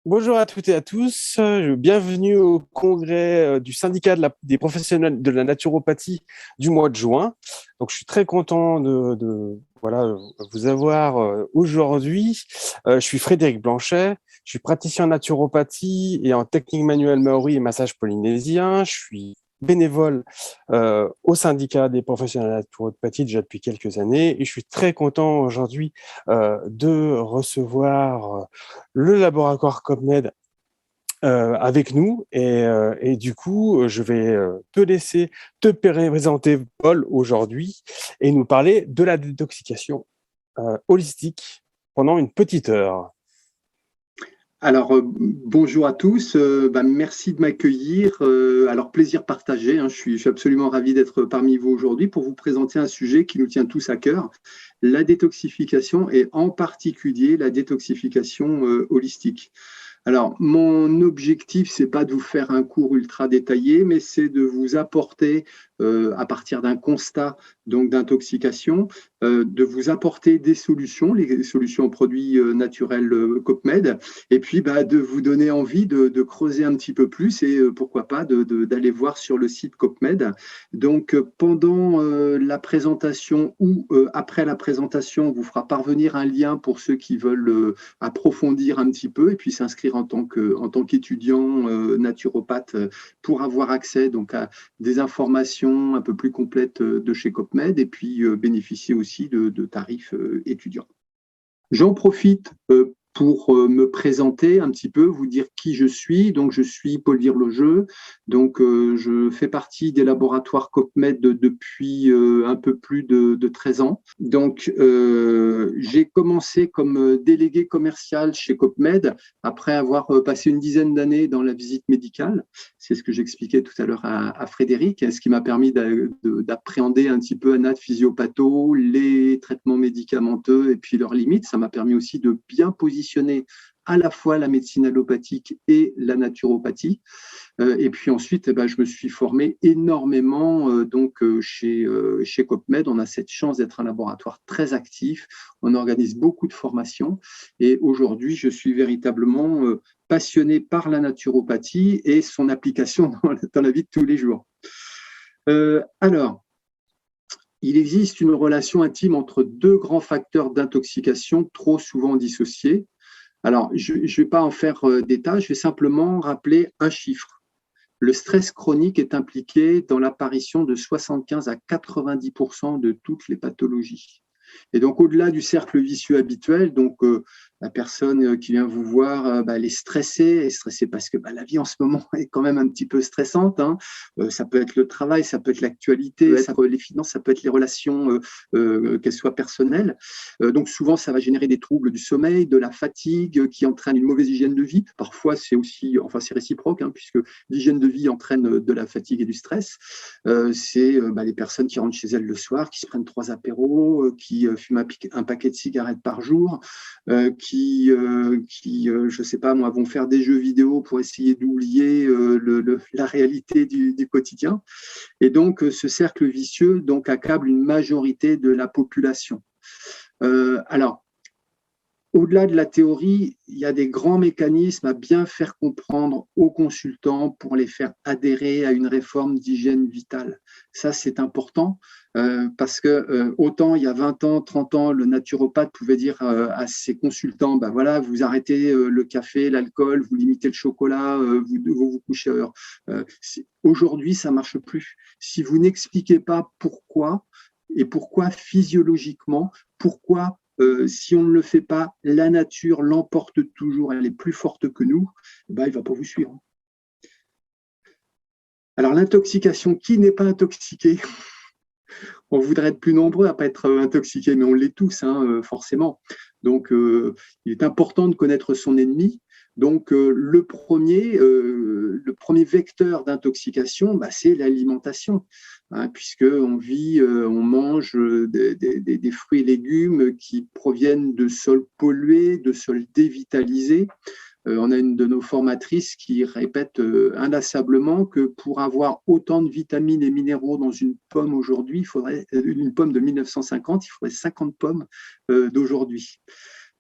Bonjour à toutes et à tous, bienvenue au congrès du syndicat des professionnels de la naturopathie du mois de juin. Donc, je suis très content de vous avoir aujourd'hui. Je suis Frédéric Blanchet, je suis praticien en naturopathie et en technique manuelle maori et massage polynésien. Je suis bénévole au syndicat des professionnels de la naturopathie déjà depuis quelques années et je suis très content aujourd'hui de recevoir le laboratoire COPMED avec nous. Et du coup, je vais te laisser te présenter, Paul, aujourd'hui et nous parler de la détoxication holistique pendant une petite heure. Alors, bonjour à tous. Merci de m'accueillir. Alors, plaisir partagé, hein. Je suis absolument ravi d'être parmi vous aujourd'hui pour vous présenter un sujet qui nous tient tous à cœur, la détoxification et en particulier la détoxification holistique. Alors, mon objectif, c'est pas de vous faire un cours ultra détaillé, mais c'est de vous apporter, à partir d'un constat donc d'intoxication, de vous apporter des solutions, les solutions aux produits naturels COPMED, et puis de vous donner envie de creuser un petit peu plus et pourquoi pas d'aller voir sur le site COPMED. Donc, pendant la présentation ou après la présentation, on vous fera parvenir un lien pour ceux qui veulent approfondir un petit peu et puis s'inscrire en tant qu'étudiant naturopathe pour avoir accès donc à des informations un peu plus complètes de chez COPMED et puis bénéficier aussi de tarifs étudiants. J'en profite pour me présenter un petit peu, vous dire qui je suis. Donc, je suis Paul Virlogeux. Donc, je fais partie des laboratoires COPMED depuis un peu plus de 13 ans. Donc, j'ai commencé comme délégué commercial chez COPMED après avoir passé une dizaine d'années dans la visite médicale. C'est ce que j'expliquais tout à l'heure à Frédéric, ce qui m'a permis d'appréhender un petit peu ANAT physiopatho, les traitements médicamenteux et puis leurs limites. Ça m'a permis aussi de bien positionner à la fois la médecine allopathique et la naturopathie. Et puis ensuite, je me suis formé énormément chez COPMED. On a cette chance d'être un laboratoire très actif. On organise beaucoup de formations. Et aujourd'hui, je suis véritablement passionné par la naturopathie et son application dans la vie de tous les jours. Alors, il existe une relation intime entre deux grands facteurs d'intoxication trop souvent dissociés. Alors, je ne vais pas en faire d'état, je vais simplement rappeler un chiffre. Le stress chronique est impliqué dans l'apparition de 75 à 90% de toutes les pathologies. Et donc, au-delà du cercle vicieux habituel, donc la personne qui vient vous voir, elle est stressée parce que la vie en ce moment est quand même un petit peu stressante, hein. Ça peut être le travail, ça peut être l'actualité, ça peut être les finances, ça peut être les relations, qu'elles soient personnelles. Donc, souvent, ça va générer des troubles du sommeil, de la fatigue qui entraînent une mauvaise hygiène de vie. Parfois, c'est réciproque, hein, puisque l'hygiène de vie entraîne de la fatigue et du stress. C'est les personnes qui rentrent chez elles le soir, qui se prennent 3 apéros, qui fument un paquet de cigarettes par jour, je sais pas moi, vont faire des jeux vidéo pour essayer d'oublier la réalité du quotidien. Et donc, ce cercle vicieux donc accable une majorité de la population. Alors, au-delà de la théorie, il y a des grands mécanismes à bien faire comprendre aux consultants pour les faire adhérer à une réforme d'hygiène vitale. Ça, c'est important parce que autant il y a 20 ans, 30 ans, le naturopathe pouvait dire à ses consultants, voilà, vous arrêtez le café, l'alcool, vous limitez le chocolat, vous couchez à heure. Aujourd'hui, ça ne marche plus. Si vous n'expliquez pas pourquoi et pourquoi physiologiquement, pourquoi si on ne le fait pas, la nature l'emporte toujours, elle est plus forte que nous, il ne va pas vous suivre. Alors l'intoxication, qui n'est pas intoxiqué? On voudrait être plus nombreux à ne pas être intoxiqués, mais on l'est tous, hein, forcément. Donc il est important de connaître son ennemi. Donc le premier vecteur d'intoxication, c'est l'alimentation. Hein, puisqu'on vit, on mange des fruits et légumes qui proviennent de sols pollués, de sols dévitalisés. On a une de nos formatrices qui répète inlassablement que pour avoir autant de vitamines et minéraux dans une pomme aujourd'hui, il faudrait une pomme de 1950, il faudrait 50 pommes d'aujourd'hui.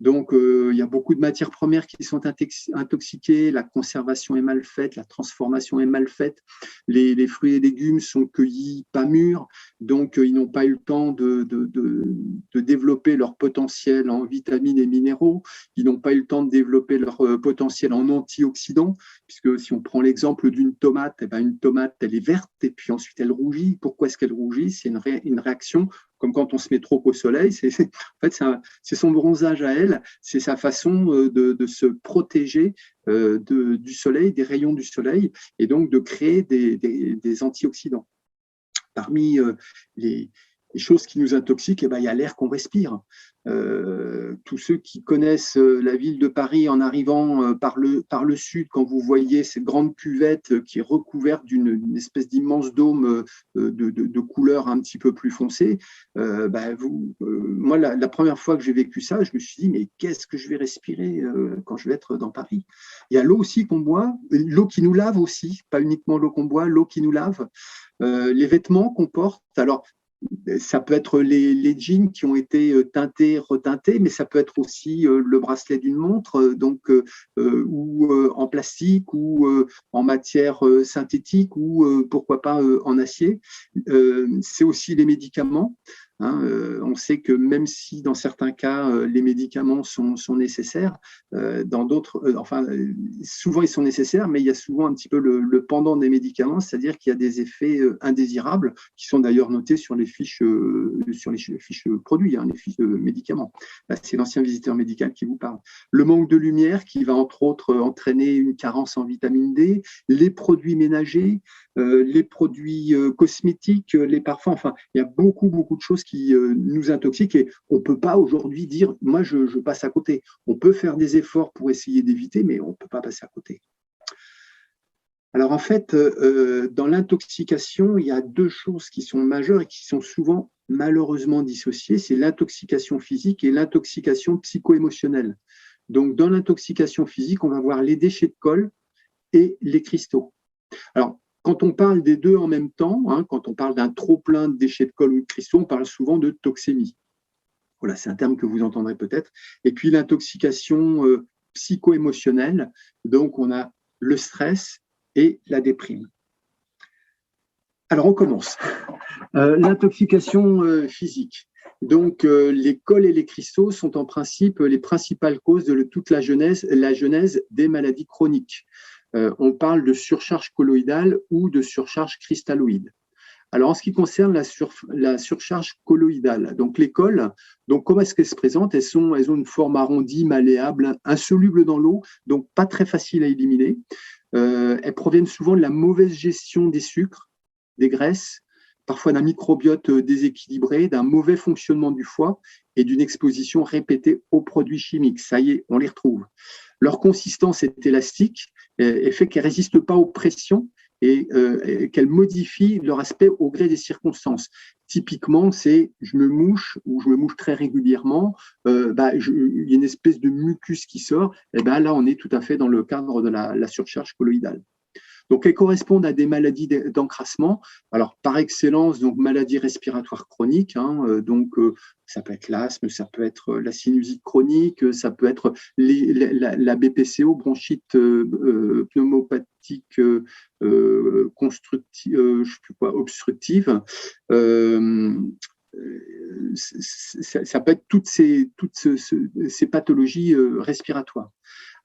Donc, il y a beaucoup de matières premières qui sont intoxiquées, la conservation est mal faite, la transformation est mal faite, les fruits et légumes sont cueillis pas mûrs, donc ils n'ont pas eu le temps de développer leur potentiel en vitamines et minéraux, ils n'ont pas eu le temps de développer leur potentiel en antioxydants, puisque si on prend l'exemple d'une tomate, eh ben, une tomate, elle est verte et puis ensuite elle rougit. Pourquoi est-ce qu'elle rougit? C'est une réaction comme quand on se met trop au soleil. En fait, c'est son bronzage à elle, c'est sa façon de se protéger du soleil, des rayons du soleil, et donc de créer des antioxydants. Parmi les choses qui nous intoxiquent, eh ben, il y a l'air qu'on respire. Tous ceux qui connaissent la ville de Paris en arrivant par le sud, quand vous voyez cette grande cuvette qui est recouverte d'une espèce d'immense dôme de couleur un petit peu plus foncée, moi, la première fois que j'ai vécu ça, je me suis dit, mais qu'est-ce que je vais respirer quand je vais être dans Paris? Il y a l'eau aussi qu'on boit, l'eau qui nous lave aussi, pas uniquement l'eau qu'on boit, l'eau qui nous lave, les vêtements qu'on porte. Alors, ça peut être les jeans qui ont été teintés, reteintés, mais ça peut être aussi le bracelet d'une montre, ou en plastique, ou en matière synthétique, ou pourquoi pas en acier. C'est aussi les médicaments. On sait que même si dans certains cas les médicaments sont nécessaires, dans d'autres, souvent ils sont nécessaires, mais il y a souvent un petit peu le pendant des médicaments, c'est-à-dire qu'il y a des effets indésirables qui sont d'ailleurs notés sur les fiches produits, les fiches de médicaments. Là, c'est l'ancien visiteur médical qui vous parle. Le manque de lumière qui va entre autres entraîner une carence en vitamine D, les produits ménagers, les produits cosmétiques, les parfums, enfin, il y a beaucoup de choses qui nous intoxiquent et on ne peut pas aujourd'hui dire, moi, je passe à côté. On peut faire des efforts pour essayer d'éviter, mais on ne peut pas passer à côté. Alors, en fait, dans l'intoxication, il y a deux choses qui sont majeures et qui sont souvent malheureusement dissociées. C'est l'intoxication physique et l'intoxication psycho-émotionnelle. Donc, dans l'intoxication physique, on va voir les déchets de colle et les cristaux. Alors, quand on parle des deux en même temps, quand on parle d'un trop-plein de déchets de colle ou de cristaux, on parle souvent de toxémie. Voilà, c'est un terme que vous entendrez peut-être. Et puis l'intoxication psycho-émotionnelle, donc on a le stress et la déprime. Alors, on commence. L'intoxication physique. Donc, les colles et les cristaux sont en principe les principales causes de toute la genèse des maladies chroniques. On parle de surcharge colloïdale ou de surcharge cristalloïde. Alors, en ce qui concerne la surcharge colloïdale, donc les colles, donc comment est-ce qu'elles se présentent? Elles ont une forme arrondie, malléable, insoluble dans l'eau, donc pas très facile à éliminer. Elles proviennent souvent de la mauvaise gestion des sucres, des graisses, parfois d'un microbiote déséquilibré, d'un mauvais fonctionnement du foie et d'une exposition répétée aux produits chimiques. Ça y est, on les retrouve. Leur consistance est élastique et fait qu'elles ne résistent pas aux pressions et qu'elles modifient leur aspect au gré des circonstances. Typiquement, c'est je me mouche ou je me mouche très régulièrement, il y a une espèce de mucus qui sort, et là on est tout à fait dans le cadre de la surcharge colloïdale. Donc, elles correspondent à des maladies d'encrassement. Alors, par excellence, donc maladies respiratoires chroniques. Ça peut être l'asthme, ça peut être la sinusite chronique, ça peut être la BPCO, bronchite pneumopathique obstructive. Ça peut être toutes ces pathologies respiratoires.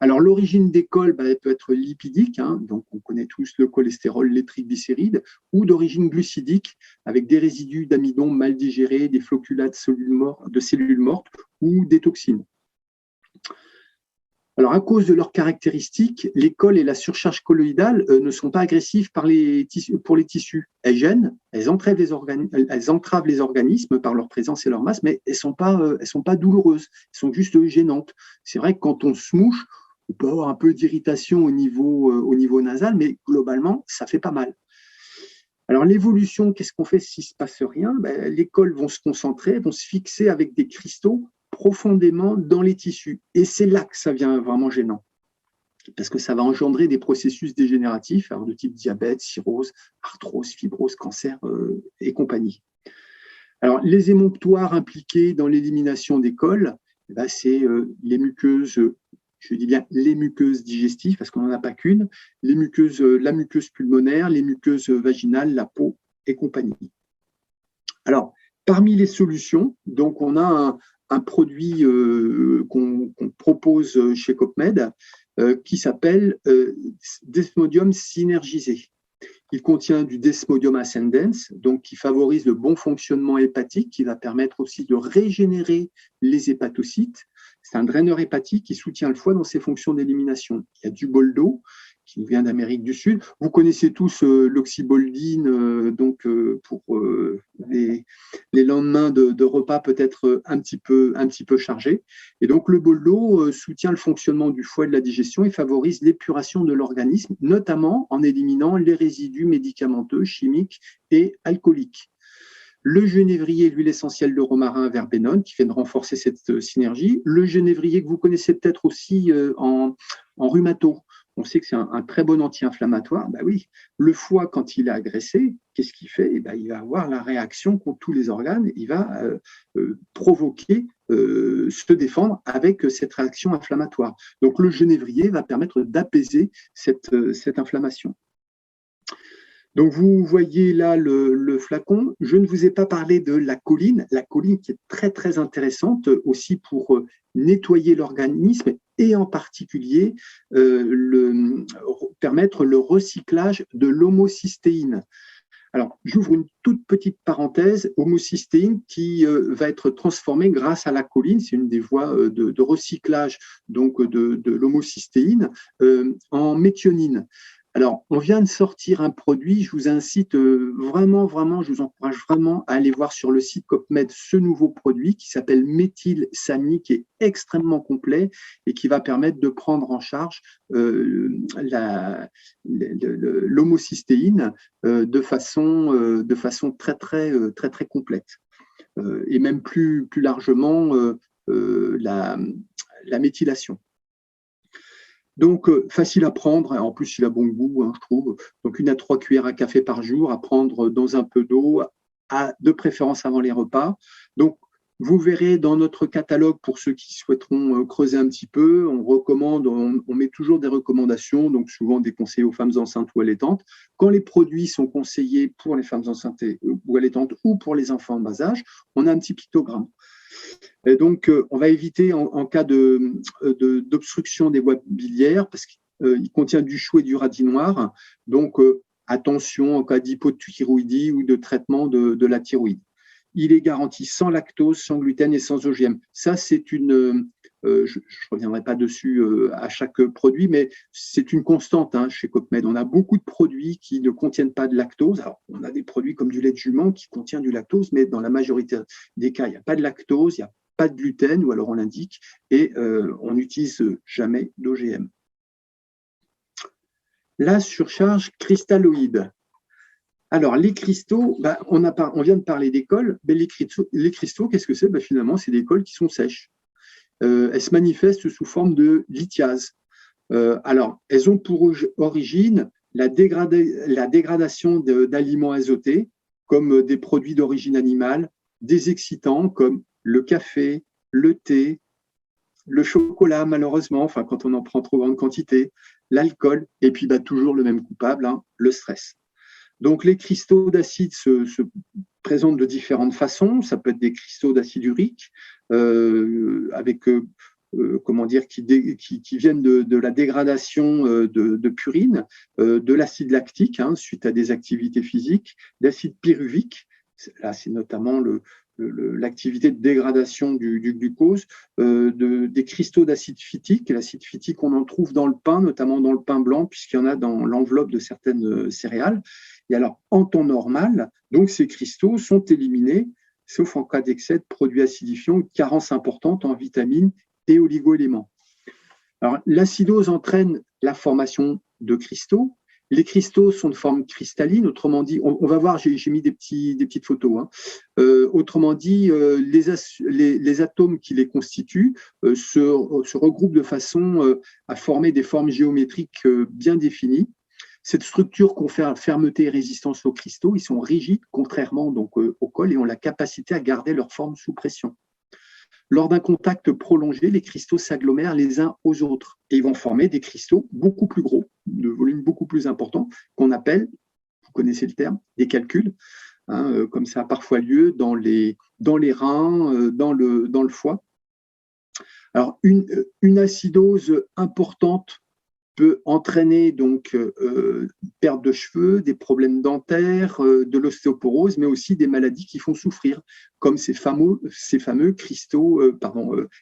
Alors, l'origine des cols, elle peut être lipidique, donc on connaît tous le cholestérol, les triglycérides, ou d'origine glucidique, avec des résidus d'amidon mal digérés, des floculats de cellules mortes ou des toxines. Alors, à cause de leurs caractéristiques, les cols et la surcharge colloïdale ne sont pas agressifs pour les tissus. Elles gênent, elles entravent les organismes par leur présence et leur masse, mais elles sont pas douloureuses, elles sont juste gênantes. C'est vrai que quand on se mouche, on peut avoir un peu d'irritation au niveau nasal, mais globalement, ça fait pas mal. Alors, l'évolution, qu'est-ce qu'on fait s'il ne se passe rien? Les cols vont se concentrer, vont se fixer avec des cristaux profondément dans les tissus. Et c'est là que ça devient vraiment gênant, parce que ça va engendrer des processus dégénératifs, alors de type diabète, cirrhose, arthrose, fibrose, cancer et compagnie. Alors, les émonctoires impliqués dans l'élimination des cols, eh ben, c'est les muqueuses, je dis bien les muqueuses digestives, parce qu'on n'en a pas qu'une, les muqueuses, la muqueuse pulmonaire, les muqueuses vaginales, la peau et compagnie. Alors, parmi les solutions, donc on a un produit qu'on propose chez Copmed qui s'appelle Desmodium synergisé. Il contient du Desmodium ascendens, donc qui favorise le bon fonctionnement hépatique, qui va permettre aussi de régénérer les hépatocytes. C'est un draineur hépatique qui soutient le foie dans ses fonctions d'élimination. Il y a du bol d'eau qui nous vient d'Amérique du Sud. Vous connaissez tous l'oxyboldine, pour les lendemains de repas peut-être un petit peu chargés. Et donc le bol d'eau soutient le fonctionnement du foie et de la digestion et favorise l'épuration de l'organisme, notamment en éliminant les résidus médicamenteux, chimiques et alcooliques. Le genévrier, l'huile essentielle de romarin verbenone, qui vient de renforcer cette synergie. Le genévrier que vous connaissez peut-être aussi en rhumato. On sait que c'est un très bon anti-inflammatoire. Ben oui, le foie, quand il est agressé, qu'est-ce qu'il fait? Eh ben, il va avoir la réaction contre tous les organes. Il va provoquer, se défendre avec cette réaction inflammatoire. Donc, le genévrier va permettre d'apaiser cette inflammation. Donc, vous voyez là le flacon. Je ne vous ai pas parlé de la choline qui est très, très intéressante aussi pour nettoyer l'organisme et en particulier permettre le recyclage de l'homocystéine. Alors, j'ouvre une toute petite parenthèse, homocystéine qui va être transformée grâce à la choline, c'est une des voies de recyclage donc de l'homocystéine en méthionine. Alors, on vient de sortir un produit, je vous incite vraiment, je vous encourage vraiment à aller voir sur le site Copmed ce nouveau produit qui s'appelle Méthylsami, qui est extrêmement complet et qui va permettre de prendre en charge l'homocystéine de façon très complète. Et même plus largement la méthylation. Donc, facile à prendre, en plus il a bon goût, je trouve. Donc, 1 à 3 cuillères à café par jour, à prendre dans un peu d'eau, de préférence avant les repas. Donc, vous verrez dans notre catalogue, pour ceux qui souhaiteront creuser un petit peu, on met toujours des recommandations, donc souvent des conseils aux femmes enceintes ou allaitantes. Quand les produits sont conseillés pour les femmes enceintes ou allaitantes ou pour les enfants en bas âge, on a un petit pictogramme. Et donc, on va éviter en cas d'obstruction des voies biliaires parce qu'il contient du chou et du radis noir. Donc, attention en cas d'hypothyroïdie ou de traitement de la thyroïde. Il est garanti sans lactose, sans gluten et sans OGM. Ça, c'est une… je ne reviendrai pas dessus à chaque produit, mais c'est une constante chez Copmed. On a beaucoup de produits qui ne contiennent pas de lactose. Alors, on a des produits comme du lait de jument qui contient du lactose, mais dans la majorité des cas, il n'y a pas de lactose, il n'y a pas de gluten, ou alors on l'indique, et on n'utilise jamais d'OGM. La surcharge cristalloïde. Alors, les cristaux, on vient de parler des cols, mais les cristaux, qu'est-ce que c'est? Finalement, c'est des cols qui sont sèches. Elles se manifestent sous forme de lithiase. Alors, elles ont pour origine la dégradation d'aliments azotés, comme des produits d'origine animale, des excitants comme le café, le thé, le chocolat, malheureusement, quand on en prend trop grande quantité, l'alcool, et puis toujours le même coupable, le stress. Donc, les cristaux d'acide se présentent de différentes façons. Ça peut être des cristaux d'acide urique avec, qui viennent de la dégradation de purine, de l'acide lactique suite à des activités physiques, d'acide pyruvique. Là, c'est notamment l'activité de dégradation du glucose, des cristaux d'acide phytique. L'acide phytique, on en trouve dans le pain, notamment dans le pain blanc, puisqu'il y en a dans l'enveloppe de certaines céréales. Et alors, en temps normal, donc ces cristaux sont éliminés, sauf en cas d'excès de produits acidifiants ou de carence importante en vitamines et oligoéléments. Alors, l'acidose entraîne la formation de cristaux. Les cristaux sont de forme cristalline, autrement dit, on va voir, j'ai mis des petites photos. Autrement dit, les atomes qui les constituent se regroupent de façon à former des formes géométriques bien définies. Cette structure confère fermeté et résistance aux cristaux. Ils sont rigides, contrairement donc au col, et ont la capacité à garder leur forme sous pression. Lors d'un contact prolongé, les cristaux s'agglomèrent les uns aux autres et ils vont former des cristaux beaucoup plus gros, de volume beaucoup plus important, qu'on appelle, vous connaissez le terme, des calculs, hein, comme ça a parfois lieu dans les reins, dans le foie. Alors, une acidose importante peut entraîner donc perte de cheveux, des problèmes dentaires, de l'ostéoporose, mais aussi des maladies qui font souffrir, comme ces fameux cristaux,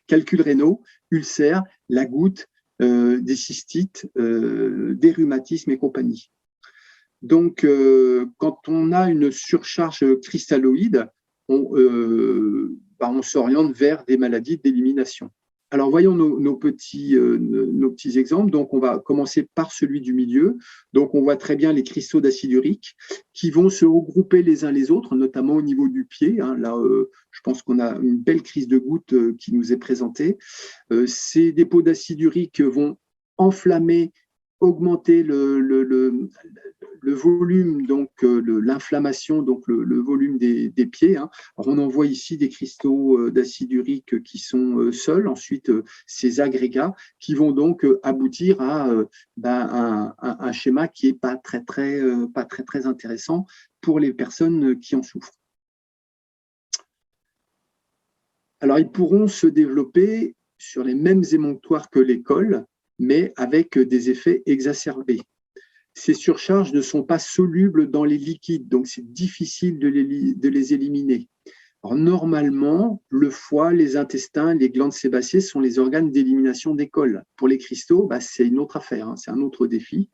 calculs rénaux, ulcères, la goutte, des cystites, des rhumatismes et compagnie. Donc, quand on a une surcharge cristalloïde, on s'oriente vers des maladies d'élimination. Alors, voyons nos petits exemples. Donc, on va commencer par celui du milieu. Donc, on voit très bien les cristaux d'acide urique qui vont se regrouper les uns les autres, notamment au niveau du pied. Hein. Là, je pense qu'on a une belle crise de goutte qui nous est présentée. Ces dépôts d'acide urique vont enflammer, augmenter le volume, donc l'inflammation, donc le volume des pieds. Hein. Alors, on en voit ici des cristaux d'acide urique qui sont seuls, ensuite ces agrégats qui vont donc aboutir à un schéma qui n'est pas très intéressant pour les personnes qui en souffrent. Alors, ils pourront se développer sur les mêmes émonctoires que les cols, mais avec des effets exacerbés. Ces surcharges ne sont pas solubles dans les liquides, donc c'est difficile de les éliminer. Alors, normalement, le foie, les intestins, les glandes sébacées sont les organes d'élimination des cols. Pour les cristaux, c'est une autre affaire, hein, c'est un autre défi.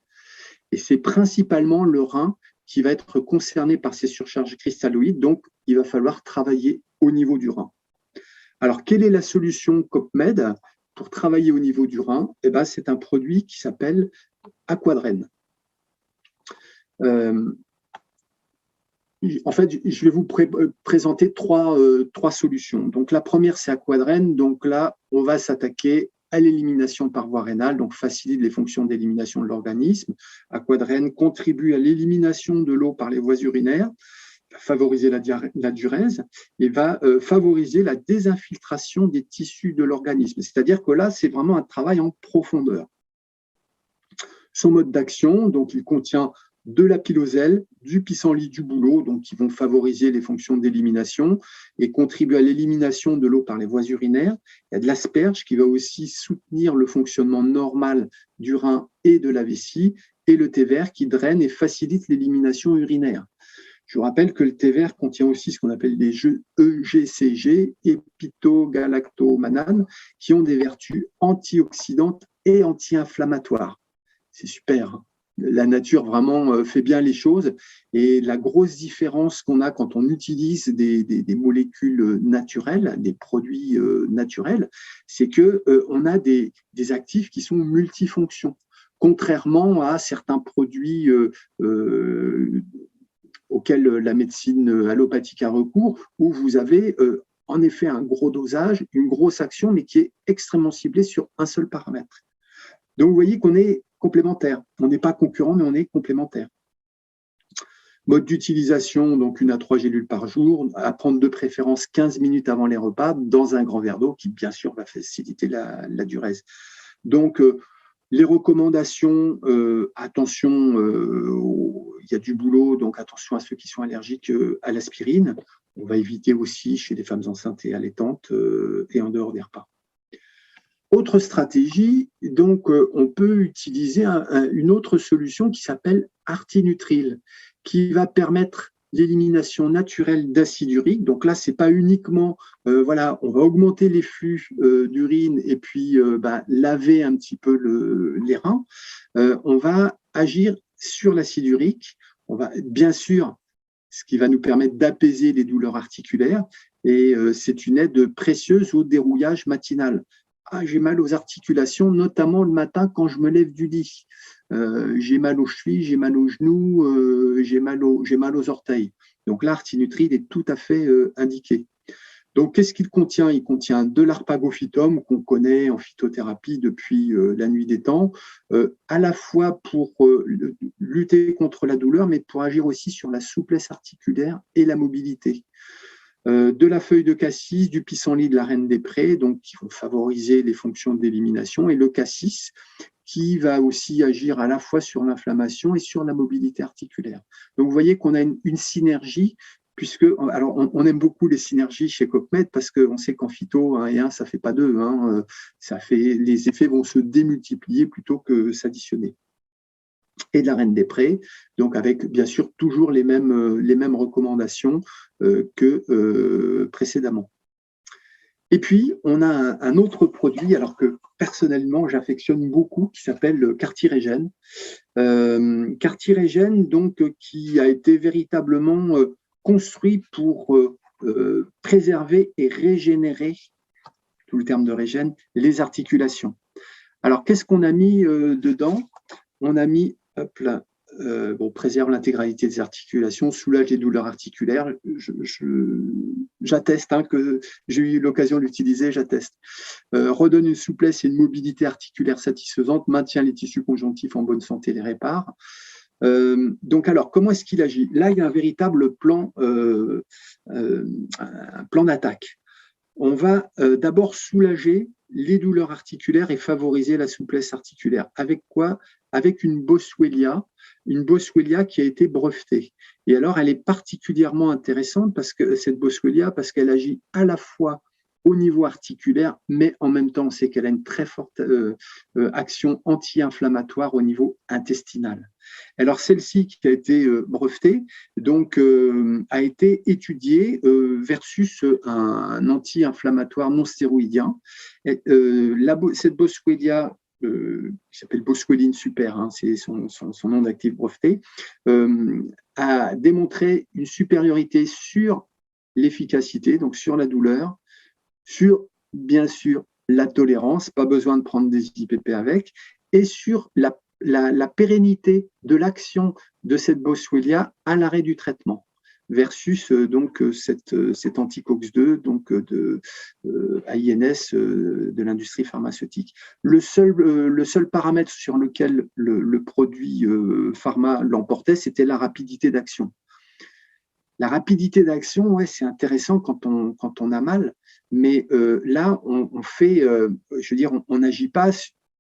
Et c'est principalement le rein qui va être concerné par ces surcharges cristalloïdes, donc il va falloir travailler au niveau du rein. Alors, quelle est la solution COPMED pour travailler au niveau du rein? C'est un produit qui s'appelle Aquadren. En fait, je vais vous présenter trois solutions. Donc, la première, c'est Aquadren. Donc là, on va s'attaquer à l'élimination par voie rénale, donc facilite les fonctions d'élimination de l'organisme. Aquadren contribue à l'élimination de l'eau par les voies urinaires, va favoriser la diurèse et va favoriser la désinfiltration des tissus de l'organisme. C'est-à-dire que là, c'est vraiment un travail en profondeur. Son mode d'action, donc il contient de la piloselle, du pissenlit, du bouleau, donc qui vont favoriser les fonctions d'élimination et contribuer à l'élimination de l'eau par les voies urinaires. Il y a de l'asperge qui va aussi soutenir le fonctionnement normal du rein et de la vessie, et le thé vert qui draine et facilite l'élimination urinaire. Je vous rappelle que le thé vert contient aussi ce qu'on appelle les EGCG, épitogalactomananes, qui ont des vertus antioxydantes et anti-inflammatoires. C'est super, hein. La nature vraiment fait bien les choses et la grosse différence qu'on a quand on utilise des molécules naturelles, des produits naturels, c'est qu'on a des actifs qui sont multifonctions, contrairement à certains produits auxquels la médecine allopathique a recours, où vous avez en effet un gros dosage, une grosse action, mais qui est extrêmement ciblée sur un seul paramètre. Donc, vous voyez qu'on est complémentaires. On n'est pas concurrent, mais on est complémentaires. Mode d'utilisation, donc 1 à 3 gélules par jour, à prendre de préférence 15 minutes avant les repas, dans un grand verre d'eau qui, bien sûr, va faciliter la diurèse. Donc, les recommandations, attention, il y a du boulot, donc attention à ceux qui sont allergiques à l'aspirine. On va éviter aussi chez les femmes enceintes et allaitantes et en dehors des repas. Autre stratégie, donc on peut utiliser une autre solution qui s'appelle Artinutril, qui va permettre l'élimination naturelle d'acide urique. Donc là, c'est pas uniquement, on va augmenter les flux d'urine et puis laver un petit peu les reins. On va agir sur l'acide urique. On va, bien sûr, ce qui va nous permettre d'apaiser les douleurs articulaires. Et c'est une aide précieuse au dérouillage matinal. J'ai mal aux articulations, notamment le matin quand je me lève du lit. J'ai mal aux chevilles, j'ai mal aux genoux, j'ai mal aux orteils. Donc l'Artinutril est tout à fait indiqué. Donc qu'est-ce qu'il contient? Il contient de l'arpagophytum qu'on connaît en phytothérapie depuis la nuit des temps, à la fois pour lutter contre la douleur, mais pour agir aussi sur la souplesse articulaire et la mobilité. de la feuille de cassis, du pissenlit, de la reine des prés, donc qui vont favoriser les fonctions d'élimination, et le cassis, qui va aussi agir à la fois sur l'inflammation et sur la mobilité articulaire. Donc, vous voyez qu'on a une synergie, puisque, alors, on aime beaucoup les synergies chez Copmed parce qu'on sait qu'en phyto, 1 et 1, ça ne fait pas 2. Hein, les effets vont se démultiplier plutôt que s'additionner. Et de la reine des prés, donc avec bien sûr toujours les mêmes recommandations que précédemment. Et puis, on a un autre produit, alors que personnellement, j'affectionne beaucoup, qui s'appelle Cartirégène. Cartirégène, donc, qui a été véritablement construit pour préserver et régénérer, tout le terme de régène, les articulations. Alors, qu'est-ce qu'on a mis dedans? On a mis, hop là, préserve l'intégralité des articulations, soulage les douleurs articulaires. J'atteste que j'ai eu l'occasion de l'utiliser, j'atteste. Redonne une souplesse et une mobilité articulaire satisfaisante, maintient les tissus conjonctifs en bonne santé, les répare. Donc alors, comment est-ce qu'il agit? Là, il y a un véritable plan, un plan d'attaque. On va d'abord soulager les douleurs articulaires et favoriser la souplesse articulaire. Avec quoi? Avec une Boswellia qui a été brevetée. Et alors, elle est particulièrement intéressante parce que cette Boswellia, parce qu'elle agit à la fois au niveau articulaire, mais en même temps, on sait qu'elle a une très forte action anti-inflammatoire au niveau intestinal. Alors, celle-ci qui a été brevetée, donc, a été étudiée versus un anti-inflammatoire non stéroïdien. Cette Boswellia, qui s'appelle Boswelline Super, hein, c'est son nom d'actif breveté, a démontré une supériorité sur l'efficacité, donc sur la douleur, sur, bien sûr, la tolérance, pas besoin de prendre des IPP avec, et sur la pérennité de l'action de cette Boswellia à l'arrêt du traitement, versus donc cet anti-COX-2 donc de AINS de l'industrie pharmaceutique. Le seul paramètre sur lequel le produit pharma l'emportait, c'était la rapidité d'action. La rapidité d'action, ouais, c'est intéressant quand on a mal, mais là, on fait, je veux dire, on n'agit pas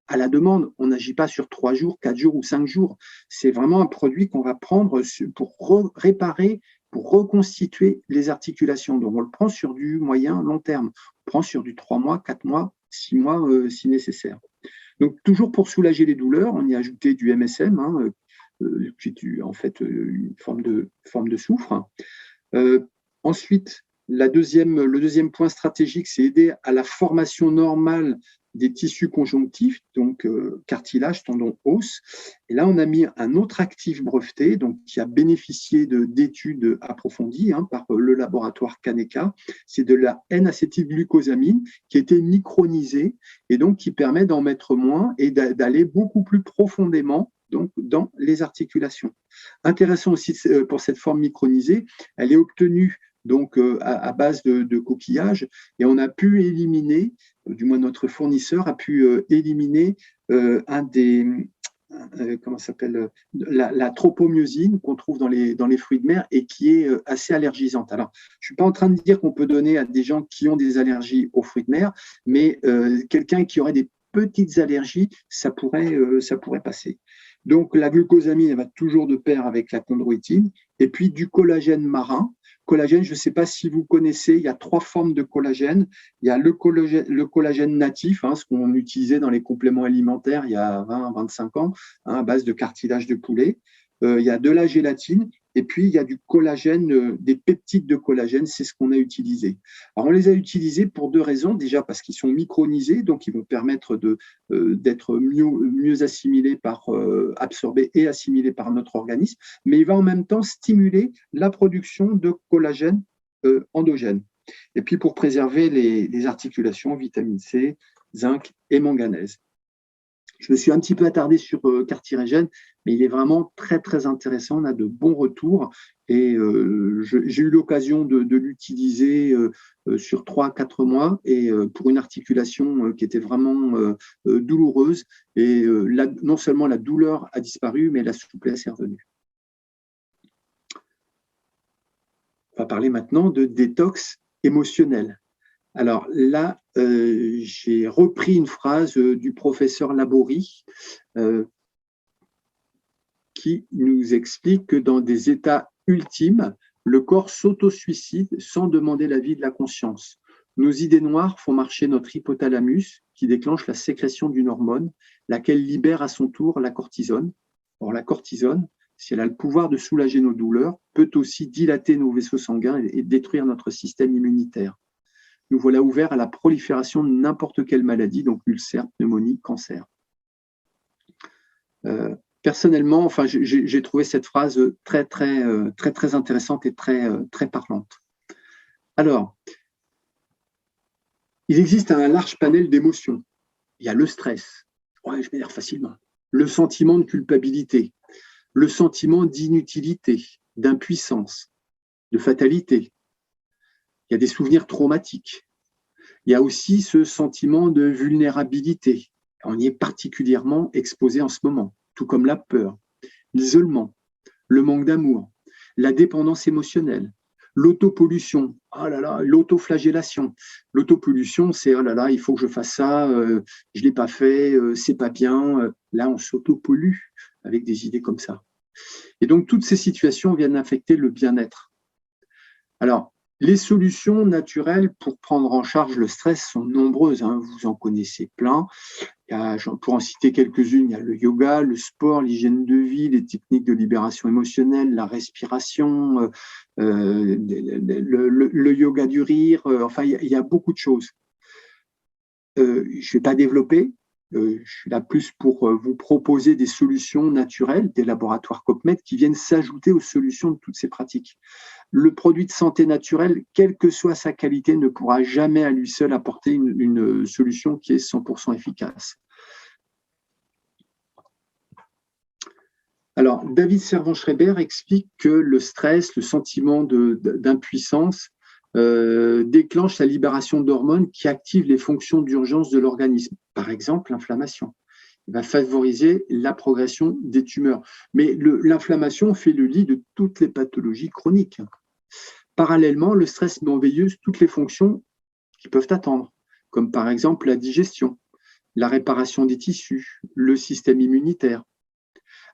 à la demande, on n'agit pas sur 3 jours, 4 jours ou 5 jours. C'est vraiment un produit qu'on va prendre pour réparer, pour reconstituer les articulations. Donc, on le prend sur du moyen, long terme. On prend sur du 3 mois, 4 mois, 6 mois si nécessaire. Donc, toujours pour soulager les douleurs, on y a ajouté du MSM, hein, qui est en fait une forme de soufre. Ensuite, le deuxième point stratégique, c'est aider à la formation normale des tissus conjonctifs, donc cartilage, tendons, os. Et là, on a mis un autre actif breveté, donc qui a bénéficié d'études approfondies par le laboratoire Kaneka. C'est de la N-acétylglucosamine qui a été micronisée et donc qui permet d'en mettre moins et d'aller beaucoup plus profondément donc dans les articulations. Intéressant aussi pour cette forme micronisée, elle est obtenue donc à base de coquillages et on a pu éliminer, du moins notre fournisseur a pu éliminer comment s'appelle la tropomyosine qu'on trouve dans les fruits de mer et qui est assez allergisante. Alors, je suis pas en train de dire qu'on peut donner à des gens qui ont des allergies aux fruits de mer, mais quelqu'un qui aurait des petites allergies, ça pourrait passer. Donc, la glucosamine, elle va toujours de pair avec la chondroïtine. Et puis, du collagène marin. Collagène, je ne sais pas si vous connaissez, il y a 3 formes de collagène. Il y a le collagène natif, ce qu'on utilisait dans les compléments alimentaires il y a 20-25 ans, à base de cartilage de poulet. Il y a de la gélatine. Et puis, il y a du collagène, des peptides de collagène, c'est ce qu'on a utilisé. Alors, on les a utilisés pour 2 raisons. Déjà, parce qu'ils sont micronisés, donc ils vont permettre d'être mieux assimilés absorbés et assimilés par notre organisme, mais il va en même temps stimuler la production de collagène endogène. Et puis, pour préserver les articulations, vitamine C, zinc et manganèse. Je me suis un petit peu attardé sur Cartirégène, mais il est vraiment très, très intéressant. On a de bons retours et j'ai eu l'occasion de l'utiliser sur 3 à 4 mois et pour une articulation qui était vraiment douloureuse. Et non seulement la douleur a disparu, mais la souplesse est revenue. On va parler maintenant de détox émotionnel. Alors là, j'ai repris une phrase du professeur Laborie qui nous explique que dans des états ultimes, le corps s'auto-suicide sans demander l'avis de la conscience. Nos idées noires font marcher notre hypothalamus qui déclenche la sécrétion d'une hormone, laquelle libère à son tour la cortisone. Or, la cortisone, si elle a le pouvoir de soulager nos douleurs, peut aussi dilater nos vaisseaux sanguins et détruire notre système immunitaire. Nous voilà ouverts à la prolifération de n'importe quelle maladie, donc ulcère, pneumonie, cancer. Personnellement, enfin, j'ai trouvé cette phrase très intéressante et très parlante. Alors, il existe un large panel d'émotions. Il y a le stress, ouais, je m'énerve facilement, le sentiment de culpabilité, le sentiment d'inutilité, d'impuissance, de fatalité. Il y a des souvenirs traumatiques. Il y a aussi ce sentiment de vulnérabilité. On y est particulièrement exposé en ce moment, tout comme la peur, l'isolement, le manque d'amour, la dépendance émotionnelle, l'autopollution, oh là là, l'autoflagellation. L'autopollution, c'est oh là là, il faut que je fasse ça, je ne l'ai pas fait, c'est pas bien. Là, on s'autopollue avec des idées comme ça. Et donc, toutes ces situations viennent affecter le bien-être. Alors, les solutions naturelles pour prendre en charge le stress sont nombreuses, hein, vous en connaissez plein. Pour en citer quelques-unes, il y a le yoga, le sport, l'hygiène de vie, les techniques de libération émotionnelle, la respiration, le yoga du rire, enfin, il y a beaucoup de choses. Je ne vais pas développer, je suis là plus pour vous proposer des solutions naturelles, des laboratoires COPMED qui viennent s'ajouter aux solutions de toutes ces pratiques. Le produit de santé naturelle, quelle que soit sa qualité, ne pourra jamais à lui seul apporter une solution qui est 100% efficace. Alors, David Servan-Schreiber explique que le stress, le sentiment d'impuissance déclenche la libération d'hormones qui activent les fonctions d'urgence de l'organisme. Par exemple, l'inflammation. Il va favoriser la progression des tumeurs. Mais l'inflammation fait le lit de toutes les pathologies chroniques. Parallèlement, le stress met en veilleuse toutes les fonctions qui peuvent attendre, comme par exemple la digestion, la réparation des tissus, le système immunitaire.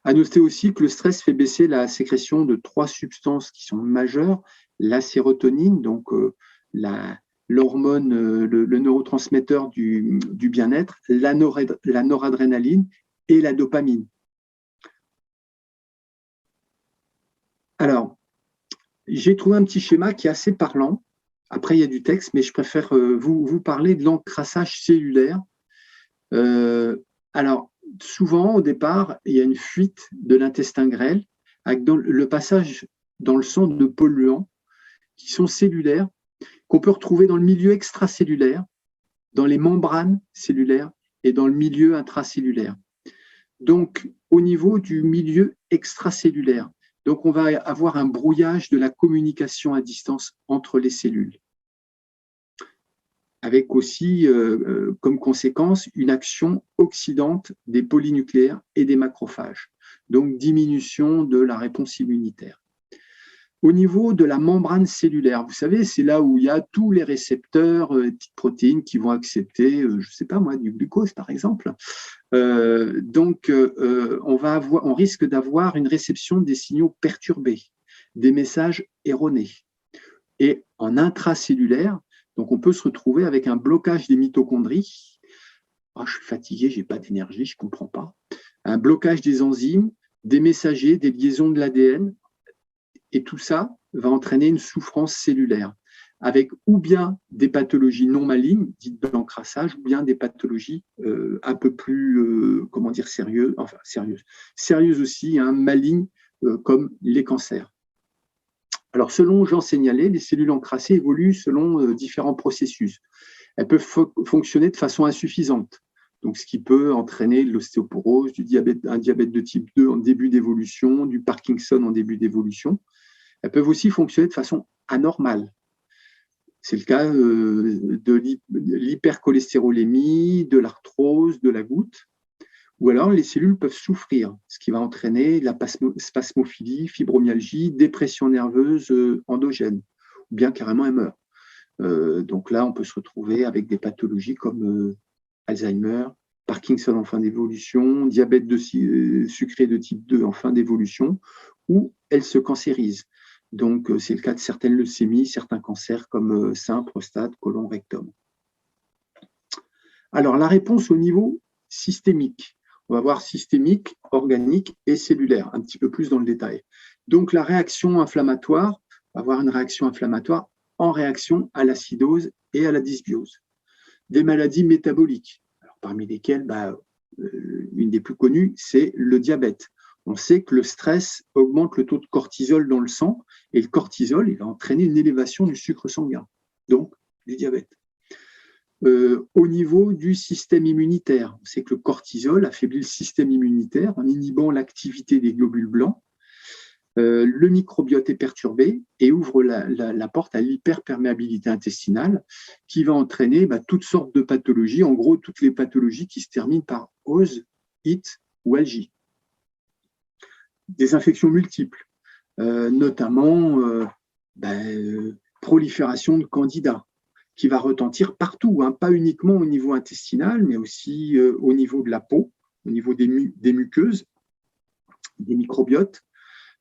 À noter aussi que le stress fait baisser la sécrétion de 3 substances qui sont majeures, la sérotonine, donc l'hormone, le neurotransmetteur du bien-être, la noradrénaline et la dopamine. Alors, j'ai trouvé un petit schéma qui est assez parlant. Après, il y a du texte, mais je préfère vous parler de l'encrassage cellulaire. Alors, souvent, au départ, il y a une fuite de l'intestin grêle avec le passage dans le sang de polluants qui sont cellulaires, qu'on peut retrouver dans le milieu extracellulaire, dans les membranes cellulaires et dans le milieu intracellulaire. Donc, au niveau du milieu extracellulaire, donc on va avoir un brouillage de la communication à distance entre les cellules, avec aussi comme conséquence une action oxydante des polynucléaires et des macrophages, donc diminution de la réponse immunitaire. Au niveau de la membrane cellulaire, vous savez, c'est là où il y a tous les récepteurs, les petites protéines qui vont accepter, je ne sais pas moi, du glucose par exemple. On risque d'avoir une réception des signaux perturbés, des messages erronés. Et en intracellulaire, donc on peut se retrouver avec un blocage des mitochondries. Oh, je suis fatigué, je n'ai pas d'énergie, je ne comprends pas. Un blocage des enzymes, des messagers, des liaisons de l'ADN. Et tout ça va entraîner une souffrance cellulaire, avec ou bien des pathologies non malignes, dites de l'encrassage, ou bien des pathologies un peu plus, sérieuses, enfin sérieuses aussi, hein, malignes, comme les cancers. Alors, selon Jean Seignalé, les cellules encrassées évoluent selon différents processus. Elles peuvent fonctionner de façon insuffisante, donc ce qui peut entraîner de l'ostéoporose, un diabète de type 2 en début d'évolution, du Parkinson en début d'évolution. Elles peuvent aussi fonctionner de façon anormale. C'est le cas de l'hypercholestérolémie, de l'arthrose, de la goutte. Ou alors, les cellules peuvent souffrir, ce qui va entraîner la spasmophilie, fibromyalgie, dépression nerveuse endogène. bien carrément elle meurt. Donc là, on peut se retrouver avec des pathologies comme Alzheimer, Parkinson en fin d'évolution, diabète sucré de type 2 en fin d'évolution, où elle se cancérise. Donc, c'est le cas de certaines leucémies, certains cancers comme sein, prostate, côlon, rectum. Alors, la réponse au niveau systémique. On va voir systémique, organique et cellulaire, un petit peu plus dans le détail. Donc, la réaction inflammatoire, on va avoir une réaction inflammatoire en réaction à l'acidose et à la dysbiose. Des maladies métaboliques, alors, parmi lesquelles, une des plus connues, c'est le diabète. On sait que le stress augmente le taux de cortisol dans le sang, et le cortisol, il va entraîner une élévation du sucre sanguin, donc du diabète. Au niveau du système immunitaire, on sait que le cortisol affaiblit le système immunitaire en inhibant l'activité des globules blancs. Le microbiote est perturbé et ouvre la porte à l'hyperperméabilité intestinale qui va entraîner toutes sortes de pathologies, en gros toutes les pathologies qui se terminent par ose, it ou algie. Des infections multiples, notamment prolifération de candidats, qui va retentir partout, pas uniquement au niveau intestinal, mais aussi au niveau de la peau, au niveau des muqueuses, des microbiotes.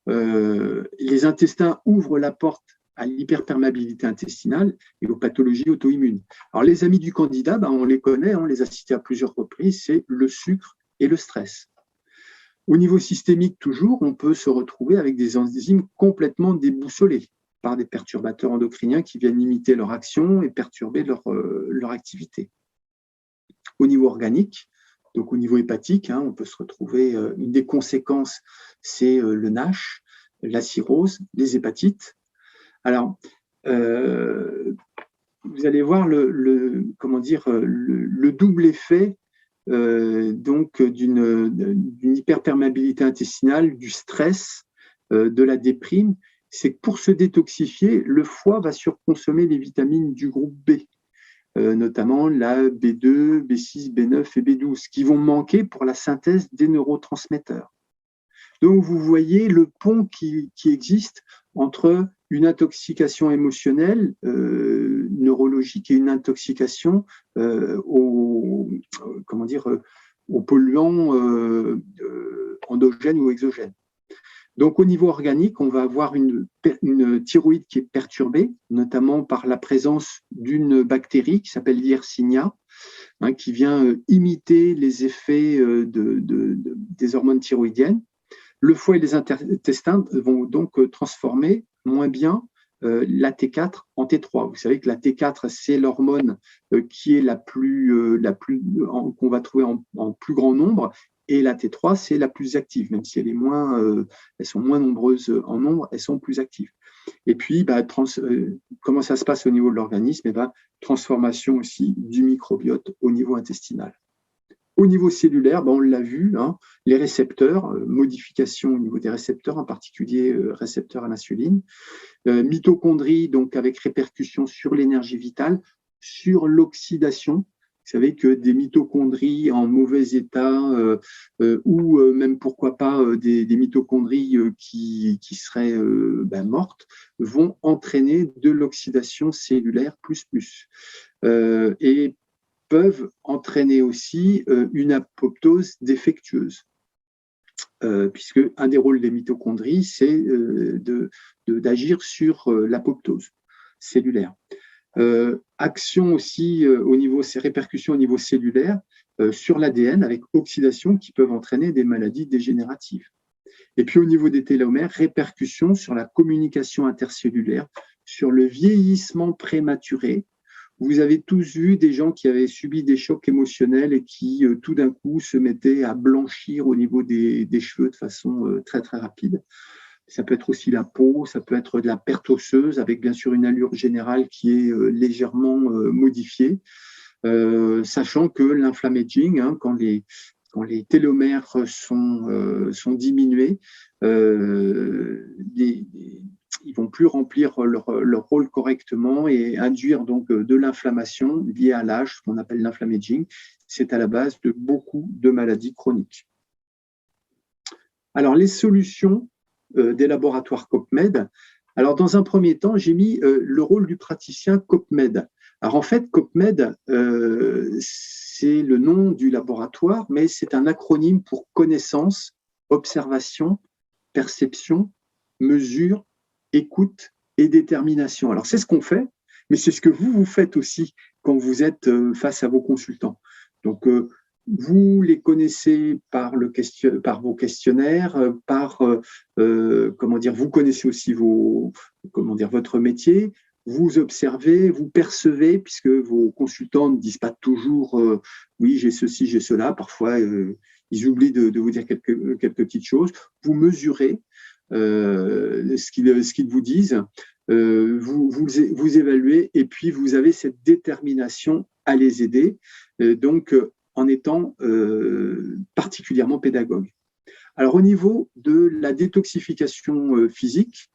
Les intestins ouvrent la porte à l'hyperperméabilité intestinale et aux pathologies auto-immunes. Alors, les amis du candidat, on les connaît, on les a cités à plusieurs reprises, c'est le sucre et le stress. Au niveau systémique, toujours, on peut se retrouver avec des enzymes complètement déboussolées par des perturbateurs endocriniens qui viennent limiter leur action et perturber leur activité. Au niveau organique, donc au niveau hépatique, on peut se retrouver, une des conséquences, c'est le NASH, la cirrhose, les hépatites. Alors, vous allez voir le double effet donc d'une hyperperméabilité intestinale, du stress, de la déprime, c'est que pour se détoxifier, le foie va surconsommer les vitamines du groupe B, notamment la B2, B6, B9 et B12, qui vont manquer pour la synthèse des neurotransmetteurs. Donc, vous voyez le pont qui existe entre une intoxication émotionnelle, neurologique, et une intoxication aux polluants endogènes ou exogènes. Donc, au niveau organique, on va avoir une thyroïde qui est perturbée, notamment par la présence d'une bactérie qui s'appelle l'Yersinia, qui vient imiter les effets des hormones thyroïdiennes. Le foie et les intestins vont donc transformer moins bien la T4 en T3. Vous savez que la T4, c'est l'hormone qui est qu'on va trouver en plus grand nombre, et la T3, c'est la plus active, même si elles sont moins nombreuses en nombre, elles sont plus actives. Et puis, comment ça se passe au niveau de l'organisme? Transformation aussi du microbiote au niveau intestinal. Au niveau cellulaire, on l'a vu, les récepteurs, modification au niveau des récepteurs, en particulier récepteurs à l'insuline, mitochondries, donc avec répercussion sur l'énergie vitale, sur l'oxydation. Vous savez que des mitochondries en mauvais état ou même pourquoi pas des mitochondries qui seraient mortes vont entraîner de l'oxydation cellulaire plus. Et peuvent entraîner aussi une apoptose défectueuse. Puisque un des rôles des mitochondries, c'est d'agir sur l'apoptose cellulaire. Action aussi ces répercussions au niveau cellulaire sur l'ADN avec oxydation qui peuvent entraîner des maladies dégénératives. Et puis au niveau des télomères, répercussions sur la communication intercellulaire, sur le vieillissement prématuré. Vous avez tous vu des gens qui avaient subi des chocs émotionnels et qui tout d'un coup se mettaient à blanchir au niveau des cheveux de façon très très rapide. Ça peut être aussi la peau, ça peut être de la perte osseuse avec bien sûr une allure générale qui est légèrement modifiée, sachant que l'inflammaging, quand les télomères sont diminués, ils vont plus remplir leur rôle correctement et induire donc de l'inflammation liée à l'âge, ce qu'on appelle l'inflammaging. C'est à la base de beaucoup de maladies chroniques. Alors, les solutions des laboratoires COPMED, Alors, dans un premier temps, j'ai mis le rôle du praticien COPMED. Alors, en fait, COPMED, c'est le nom du laboratoire, mais c'est un acronyme pour connaissance, observation, perception, mesure, écoute et détermination. Alors, c'est ce qu'on fait, mais c'est ce que vous faites aussi quand vous êtes face à vos consultants. Donc, vous les connaissez par vos questionnaires, comment dire, vous connaissez aussi votre métier, vous observez, vous percevez, puisque vos consultants ne disent pas toujours oui, j'ai ceci, j'ai cela. Parfois, ils oublient de vous dire quelques petites choses. Vous mesurez ce qu'ils vous disent, vous évaluez, et puis vous avez cette détermination à les aider. Donc, en étant particulièrement pédagogue. Alors, au niveau de la détoxification physique,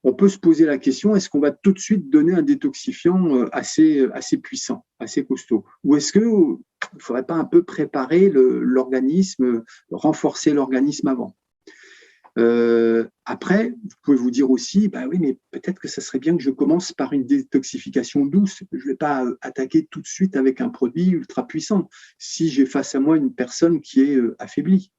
on peut se poser la question, est-ce qu'on va tout de suite donner un détoxifiant assez puissant, assez costaud? Ou est-ce qu'il ne faudrait pas un peu préparer l'organisme, renforcer l'organisme avant? Après, vous pouvez vous dire aussi, bah oui, mais peut-être que ça serait bien que je commence par une détoxification douce. Je ne vais pas attaquer tout de suite avec un produit ultra puissant si j'ai face à moi une personne qui est affaiblie.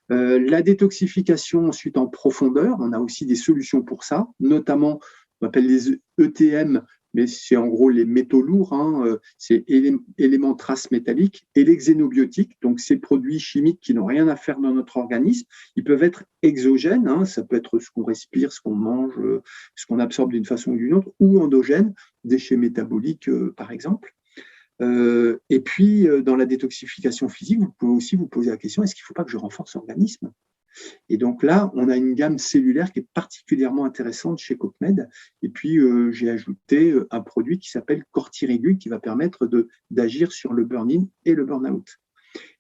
La détoxification ensuite en profondeur, on a aussi des solutions pour ça, notamment on appelle les ETM, mais c'est en gros les métaux lourds, c'est éléments traces métalliques, et les xénobiotiques, donc ces produits chimiques qui n'ont rien à faire dans notre organisme. Ils peuvent être exogènes, ça peut être ce qu'on respire, ce qu'on mange, ce qu'on absorbe d'une façon ou d'une autre, ou endogènes, déchets métaboliques par exemple. Et puis, dans la détoxification physique, vous pouvez aussi vous poser la question, est-ce qu'il ne faut pas que je renforce l'organisme? Et donc là, on a une gamme cellulaire qui est particulièrement intéressante chez COPMED. Et puis, j'ai ajouté un produit qui s'appelle Cortirégul, qui va permettre d'agir sur le burn-in et le burn-out.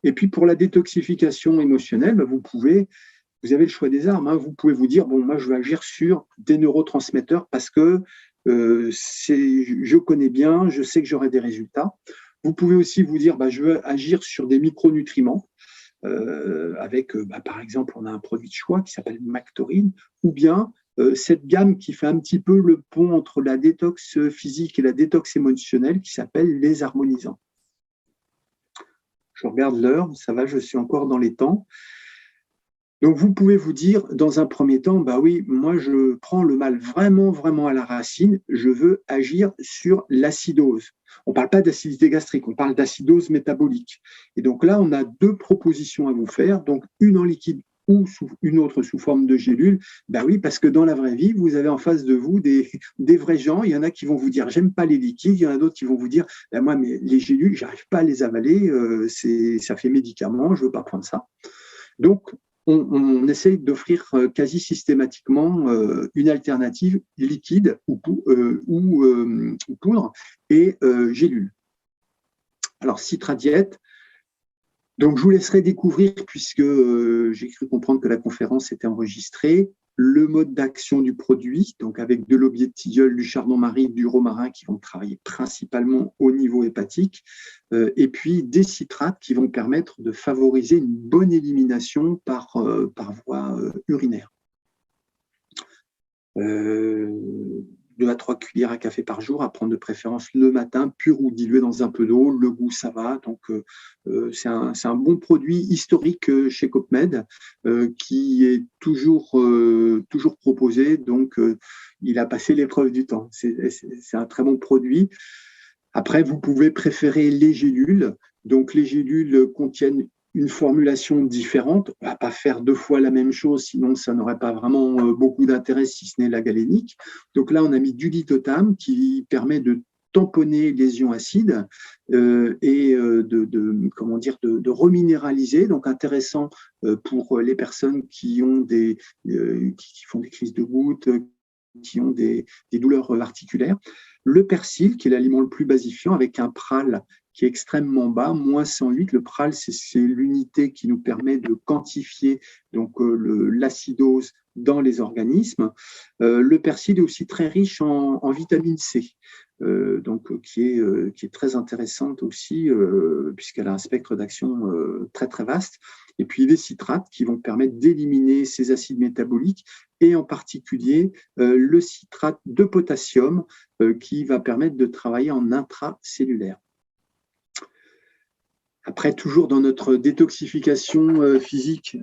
Et puis, pour la détoxification émotionnelle, vous avez le choix des armes. Vous pouvez vous dire, bon, moi, je vais agir sur des neurotransmetteurs parce que je connais bien, je sais que j'aurai des résultats. Vous pouvez aussi vous dire, je veux agir sur des micronutriments. Avec, par exemple, on a un produit de choix qui s'appelle Mactorine, ou bien cette gamme qui fait un petit peu le pont entre la détox physique et la détox émotionnelle qui s'appelle les harmonisants. Je regarde l'heure, ça va, je suis encore dans les temps. Donc, vous pouvez vous dire, dans un premier temps, oui, moi, je prends le mal vraiment, vraiment à la racine, je veux agir sur l'acidose. On ne parle pas d'acidité gastrique, on parle d'acidose métabolique. Et donc là, on a deux propositions à vous faire, donc une en liquide ou une autre sous forme de gélule. Oui, parce que dans la vraie vie, vous avez en face de vous des vrais gens. Il y en a qui vont vous dire, j'aime pas les liquides. Il y en a d'autres qui vont vous dire, moi, mais les gélules, j'arrive pas à les avaler, ça fait médicament, je veux pas prendre ça. Donc, on essaye d'offrir quasi systématiquement une alternative liquide ou poudre et gélule. Alors, Citradiète, donc je vous laisserai découvrir, puisque j'ai cru comprendre que la conférence était enregistrée, le mode d'action du produit, donc avec de l'aubier de tilleul, du chardon-marie, du romarin qui vont travailler principalement au niveau hépatique, et puis des citrates qui vont permettre de favoriser une bonne élimination par voie urinaire. 2 à 3 cuillères à café par jour, à prendre de préférence le matin, pur ou dilué dans un peu d'eau. Le goût, ça va. Donc, c'est un bon produit historique chez COPMED qui est toujours proposé. Donc, il a passé l'épreuve du temps. C'est un très bon produit. Après, vous pouvez préférer les gélules. Donc, les gélules contiennent une formulation différente. On ne va pas faire 2 fois la même chose, sinon ça n'aurait pas vraiment beaucoup d'intérêt, si ce n'est la galénique. Donc là, on a mis du litotam qui permet de tamponner les ions acides et de reminéraliser. Donc intéressant pour les personnes qui font des crises de gouttes, qui ont des douleurs articulaires. Le persil, qui est l'aliment le plus basifiant, avec un pral qui est extrêmement bas, moins 108. Le pral, c'est l'unité qui nous permet de quantifier donc l'acidose dans les organismes. Le persil est aussi très riche en vitamine C. qui est très intéressante aussi, puisqu'elle a un spectre d'action très, très vaste. Et puis les citrates qui vont permettre d'éliminer ces acides métaboliques, et en particulier le citrate de potassium qui va permettre de travailler en intracellulaire. Après, toujours dans notre détoxification physique,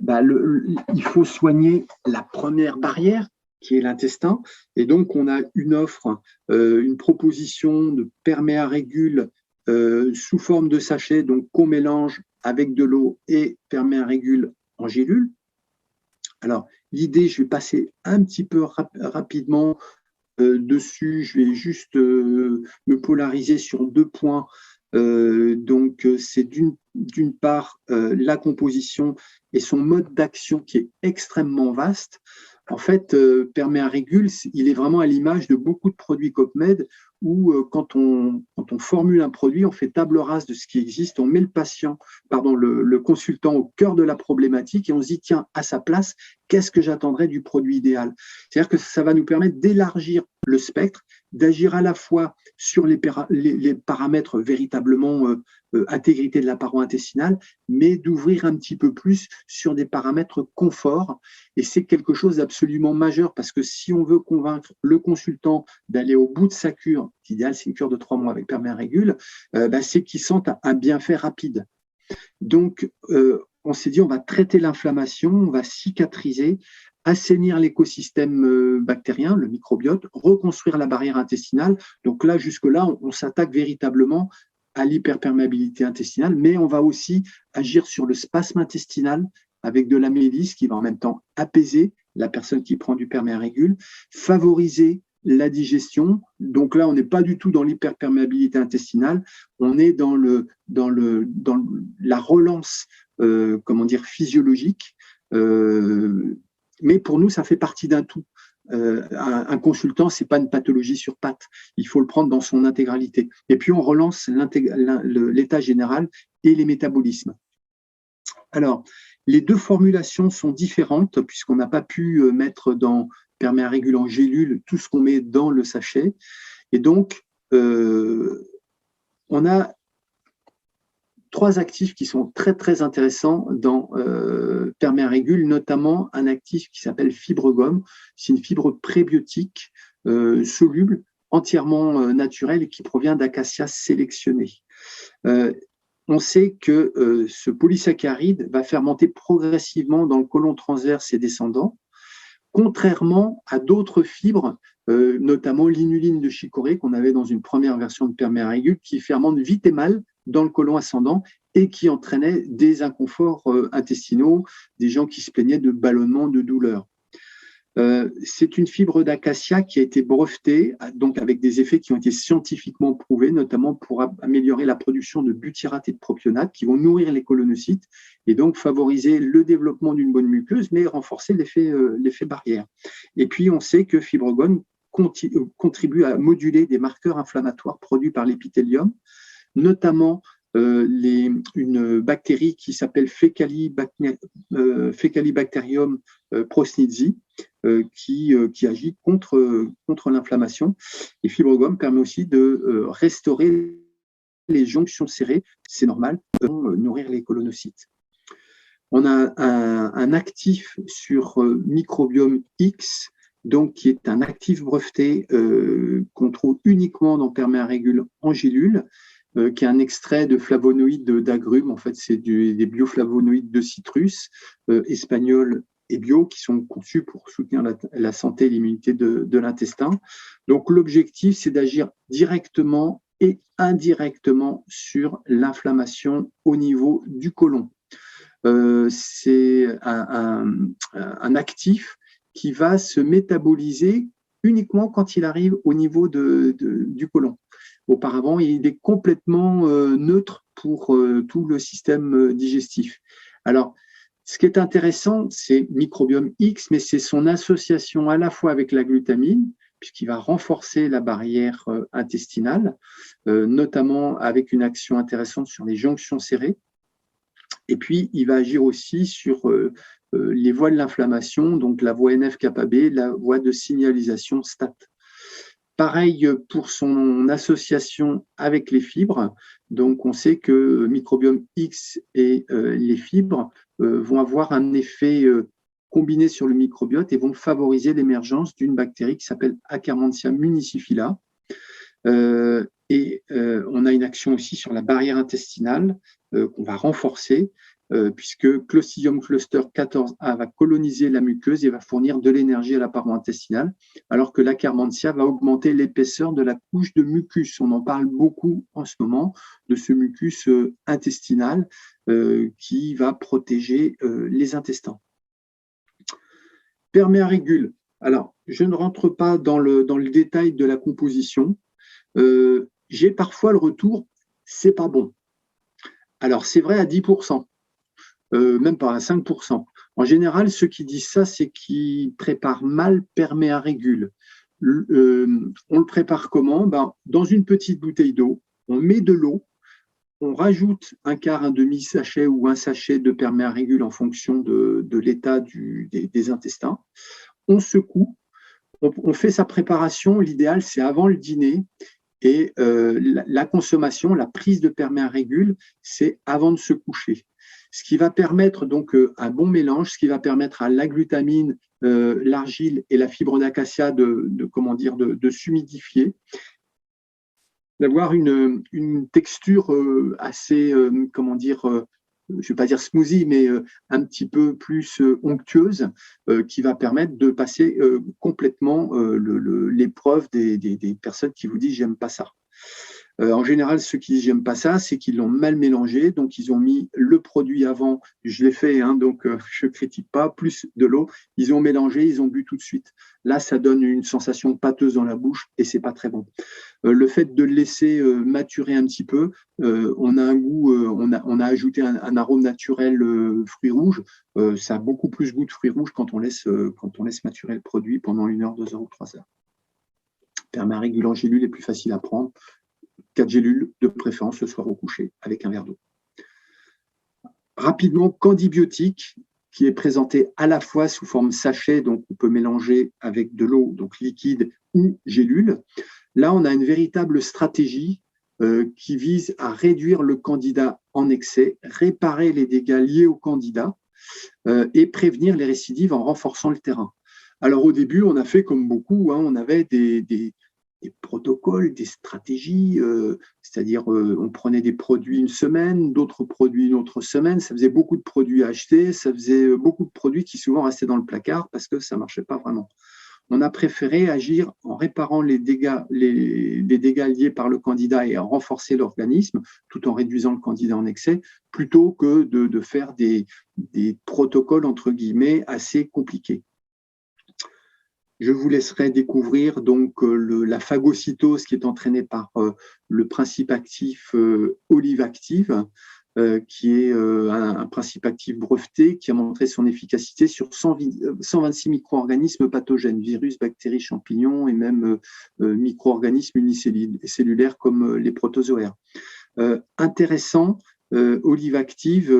il faut soigner la première barrière, qui est l'intestin. Et donc, on a une offre, une proposition de perméarégule sous forme de sachet, donc qu'on mélange avec de l'eau et perméarégule en gélule. Alors, l'idée, je vais passer un petit peu rapidement dessus. Je vais juste me polariser sur 2 points. C'est d'une part la composition et son mode d'action qui est extrêmement vaste. En fait, perméarégule, il est vraiment à l'image de beaucoup de produits Copmed où quand on formule un produit, on fait table rase de ce qui existe, on met le consultant au cœur de la problématique et on se dit, tiens, à sa place, qu'est-ce que j'attendrais du produit idéal? C'est-à-dire que ça va nous permettre d'élargir le spectre, d'agir à la fois sur les paramètres véritablement intégrité de la paroi intestinale, mais d'ouvrir un petit peu plus sur des paramètres confort. Et c'est quelque chose d'absolument majeur parce que si on veut convaincre le consultant d'aller au bout de sa cure, l'idéal c'est une cure de 3 mois avec perméarégule, c'est qu'il sente un bienfait rapide. Donc, on s'est dit, on va traiter l'inflammation, on va cicatriser, assainir l'écosystème bactérien, le microbiote, reconstruire la barrière intestinale. Donc là, jusque-là, on s'attaque véritablement à l'hyperperméabilité intestinale, mais on va aussi agir sur le spasme intestinal avec de la mélisse qui va en même temps apaiser la personne qui prend du perméarégule, favoriser la digestion. Donc là, on n'est pas du tout dans l'hyperperméabilité intestinale, on est dans la relance physiologique. Mais pour nous, ça fait partie d'un tout. Un consultant, ce n'est pas une pathologie sur pattes. Il faut le prendre dans son intégralité. Et puis, on relance l'état général et les métabolismes. Alors, les 2 formulations sont différentes puisqu'on n'a pas pu mettre dans perméarégule en gélule tout ce qu'on met dans le sachet. Et donc, on a 3 actifs qui sont très, très intéressants dans perméarégule, notamment un actif qui s'appelle FibreGum. C'est une fibre prébiotique soluble, entièrement naturelle et qui provient d'acacias sélectionnés. On sait que ce polysaccharide va fermenter progressivement dans le côlon transverse et descendant, contrairement à d'autres fibres, notamment l'inuline de chicorée qu'on avait dans une première version de perméarégule, qui fermente vite et mal dans le côlon ascendant et qui entraînait des inconforts intestinaux, des gens qui se plaignaient de ballonnements, de douleurs. C'est une fibre d'acacia qui a été brevetée, donc avec des effets qui ont été scientifiquement prouvés, notamment pour améliorer la production de butyrate et de propionate qui vont nourrir les colonocytes et donc favoriser le développement d'une bonne muqueuse, mais renforcer l'effet barrière. Et puis, on sait que FibreGum contribue à moduler des marqueurs inflammatoires produits par l'épithélium, notamment une bactérie qui s'appelle Faecalibacterium prosnitzi, qui agit contre l'inflammation. Et FibreGum permet aussi de restaurer les jonctions serrées, c'est normal, pour nourrir les colonocytes. On a un actif sur Microbiome X, donc qui est un actif breveté qu'on trouve uniquement dans perméarégule en gélule, qui est un extrait de flavonoïdes d'agrumes. En fait, c'est des bioflavonoïdes de citrus espagnols et bio qui sont conçus pour soutenir la santé et l'immunité de l'intestin. Donc, l'objectif, c'est d'agir directement et indirectement sur l'inflammation au niveau du côlon. C'est un actif qui va se métaboliser uniquement quand il arrive au niveau du côlon. Auparavant, il est complètement neutre pour tout le système digestif. Alors, ce qui est intéressant, c'est Microbiome X, mais c'est son association à la fois avec la glutamine, puisqu'il va renforcer la barrière intestinale, notamment avec une action intéressante sur les jonctions serrées. Et puis, il va agir aussi sur les voies de l'inflammation, donc la voie NF-kappa B, la voie de signalisation STAT. Pareil pour son association avec les fibres. Donc, on sait que microbiome X et les fibres vont avoir un effet combiné sur le microbiote et vont favoriser l'émergence d'une bactérie qui s'appelle Akkermansia municiphala. On a une action aussi sur la barrière intestinale qu'on va renforcer puisque Clostridium cluster 14A va coloniser la muqueuse et va fournir de l'énergie à la paroi intestinale, alors que l'Akkermansia va augmenter l'épaisseur de la couche de mucus. On en parle beaucoup en ce moment de ce mucus intestinal qui va protéger les intestins. Perméarégule. Alors, je ne rentre pas dans le détail de la composition. J'ai parfois le retour, c'est pas bon. Alors, c'est vrai à 10%. Même pas à 5%. En général, ceux qui disent ça, c'est qu'ils préparent mal Perméarégule. On le prépare comment? Dans une petite bouteille d'eau, on met de l'eau, on rajoute un quart, un demi-sachet ou un sachet de Perméarégule en fonction de l'état des intestins. On secoue, on fait sa préparation. L'idéal, c'est avant le dîner. Et la consommation, la prise de Perméarégule, c'est avant de se coucher. Ce qui va permettre donc un bon mélange, ce qui va permettre à la glutamine, l'argile et la fibre d'acacia de s'humidifier, d'avoir une texture assez, je ne vais pas dire smoothie, mais un petit peu plus onctueuse, qui va permettre de passer complètement l'épreuve des personnes qui vous disent « j'aime pas ça ». En général, ceux qui disent « j'aime pas ça », c'est qu'ils l'ont mal mélangé, donc ils ont mis le produit avant, je l'ai fait, donc je ne critique pas, plus de l'eau, ils ont mélangé, ils ont bu tout de suite. Là, ça donne une sensation pâteuse dans la bouche et c'est pas très bon. Le fait de le laisser maturer un petit peu, on a un goût, on a ajouté un arôme naturel fruits rouges, ça a beaucoup plus goût de fruits rouges quand on laisse maturer le produit pendant 1 heure, 2 heures ou 3 heures. Perméarégule en gélule est plus facile à prendre. 4 gélules, de préférence le soir au coucher, avec un verre d'eau. Rapidement, Candibiotique, qui est présenté à la fois sous forme sachet, donc on peut mélanger avec de l'eau, donc liquide ou gélule. Là, on a une véritable stratégie qui vise à réduire le candida en excès, réparer les dégâts liés au candida et prévenir les récidives en renforçant le terrain. Alors au début, on a fait comme beaucoup, on avait des protocoles, des stratégies, c'est-à-dire on prenait des produits une semaine, d'autres produits une autre semaine, ça faisait beaucoup de produits à acheter, ça faisait beaucoup de produits qui souvent restaient dans le placard parce que ça ne marchait pas vraiment. On a préféré agir en réparant les dégâts liés par le candida et en renforcer l'organisme tout en réduisant le candida en excès, plutôt que de faire des protocoles entre guillemets assez compliqués. Je vous laisserai découvrir donc la phagocytose qui est entraînée par le principe actif Olivactive, qui est un principe actif breveté qui a montré son efficacité sur 126 micro-organismes pathogènes, virus, bactéries, champignons et même micro-organismes unicellulaires comme les protozoaires. Intéressant, Olivactive,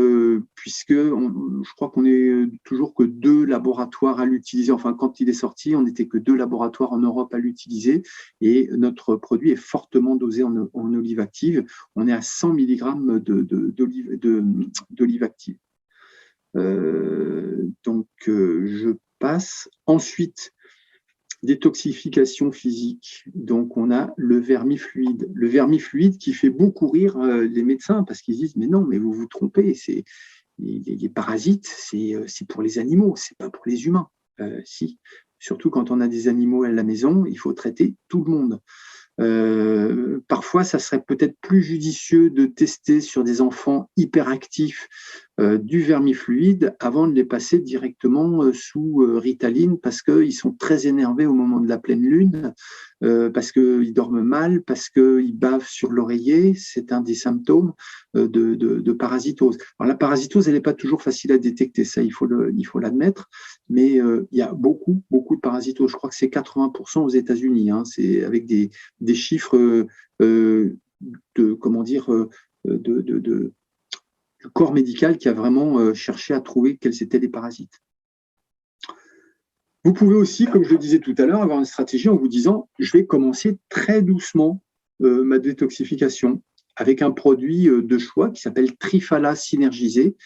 puisque je crois qu'on est toujours que 2 laboratoires à l'utiliser. Enfin, quand il est sorti, on n'était que 2 laboratoires en Europe à l'utiliser et notre produit est fortement dosé en Olivactive. On est à 100 mg d'Olivactive. Donc, je passe. Ensuite, détoxification physique. Donc, on a le vermifluide. Le vermifluide qui fait beaucoup rire les médecins parce qu'ils disent « mais non, mais vous vous trompez, les parasites, c'est pour les animaux, c'est pas pour les humains. » Si, surtout quand on a des animaux à la maison, il faut traiter tout le monde. Parfois, ça serait peut-être plus judicieux de tester sur des enfants hyperactifs du vermifluide avant de les passer directement sous Ritaline parce qu'ils sont très énervés au moment de la pleine lune, parce qu'ils dorment mal, parce qu'ils bavent sur l'oreiller. C'est un des symptômes de parasitose. Alors, la parasitose, elle n'est pas toujours facile à détecter, ça, il faut l'admettre, mais il y a beaucoup de parasitose. Je crois que c'est 80% aux États-Unis, c'est avec des chiffres du corps médical qui a vraiment cherché à trouver quels étaient les parasites. Vous pouvez aussi, comme je le disais tout à l'heure, avoir une stratégie en vous disant « je vais commencer très doucement ma détoxification avec un produit de choix qui s'appelle Triphala synergisé,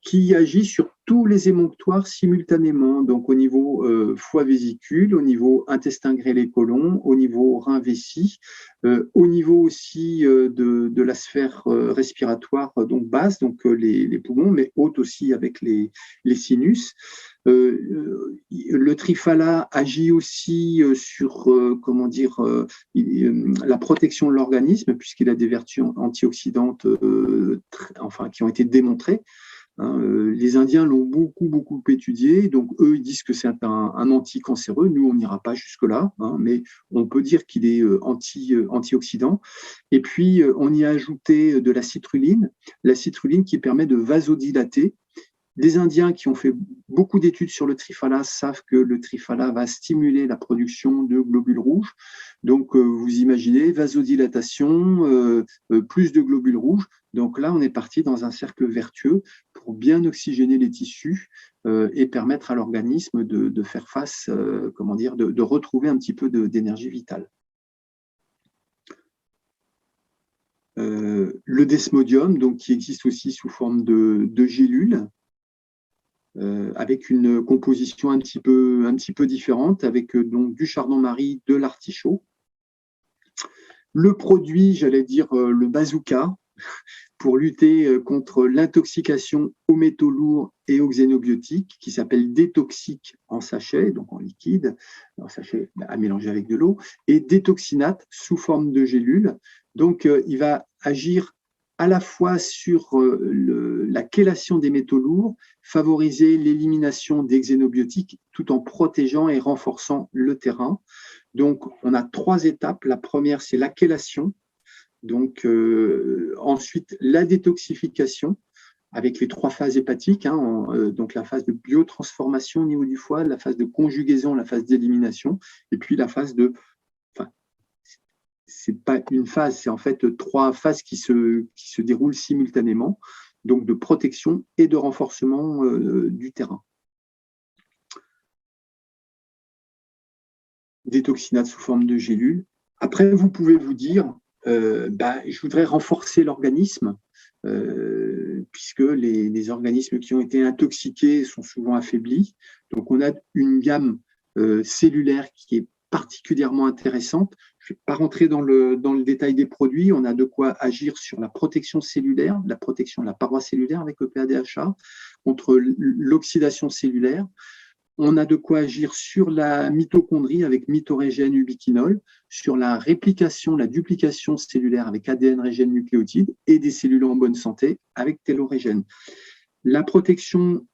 qui agit sur tous les émonctoires simultanément, donc au niveau foie-vésicule, au niveau intestin grêlé côlon, au niveau rein-vessie, au niveau aussi de la sphère respiratoire donc basse, donc les poumons, mais haute aussi avec les sinus. Le Triphala agit aussi sur comment dire la protection de l'organisme puisqu'il a des vertus antioxydantes enfin qui ont été démontrées. Les Indiens l'ont beaucoup étudié, donc eux ils disent que c'est un anticancéreux. Nous on n'ira pas jusque là, mais on peut dire qu'il est antioxydant. Et puis on y a ajouté de la citrulline qui permet de vasodilater. Les Indiens qui ont fait beaucoup d'études sur le Triphala savent que le Triphala va stimuler la production de globules rouges. Donc, vous imaginez, vasodilatation, plus de globules rouges. Donc là, on est parti dans un cercle vertueux pour bien oxygéner les tissus et permettre à l'organisme de faire face, comment dire, de retrouver un petit peu d'énergie vitale. Le desmodium, donc, qui existe aussi sous forme de gélules, avec une composition un petit peu différente, avec donc du chardon-marie, de l'artichaut. Le produit, j'allais dire le bazooka, pour lutter contre l'intoxication aux métaux lourds et aux xénobiotiques, qui s'appelle Détoxique en sachet, donc en liquide, en sachet à mélanger avec de l'eau, et Détoxinate sous forme de gélule. Donc, il va agir à la fois sur la chélation des métaux lourds, favoriser l'élimination des xénobiotiques tout en protégeant et renforçant le terrain. Donc, on a 3 étapes. La première, c'est la chélation. Donc, ensuite, la détoxification avec les 3 phases hépatiques, donc la phase de biotransformation au niveau du foie, la phase de conjugaison, la phase d'élimination, et puis la phase de c'est pas une phase, c'est en fait 3 phases qui se déroulent simultanément, donc de protection et de renforcement du terrain. Détoxinate sous forme de gélule. Après, vous pouvez vous dire, je voudrais renforcer l'organisme, puisque les organismes qui ont été intoxiqués sont souvent affaiblis. Donc, on a une gamme cellulaire qui est particulièrement intéressante. Je ne vais pas rentrer dans le détail des produits. On a de quoi agir sur la protection cellulaire, la protection de la paroi cellulaire avec le PADHA, contre l'oxydation cellulaire. On a de quoi agir sur la mitochondrie avec mitorégène ubiquinol, sur la réplication, la duplication cellulaire avec ADN régène nucléotide et des cellules en bonne santé avec télorégène. La protection,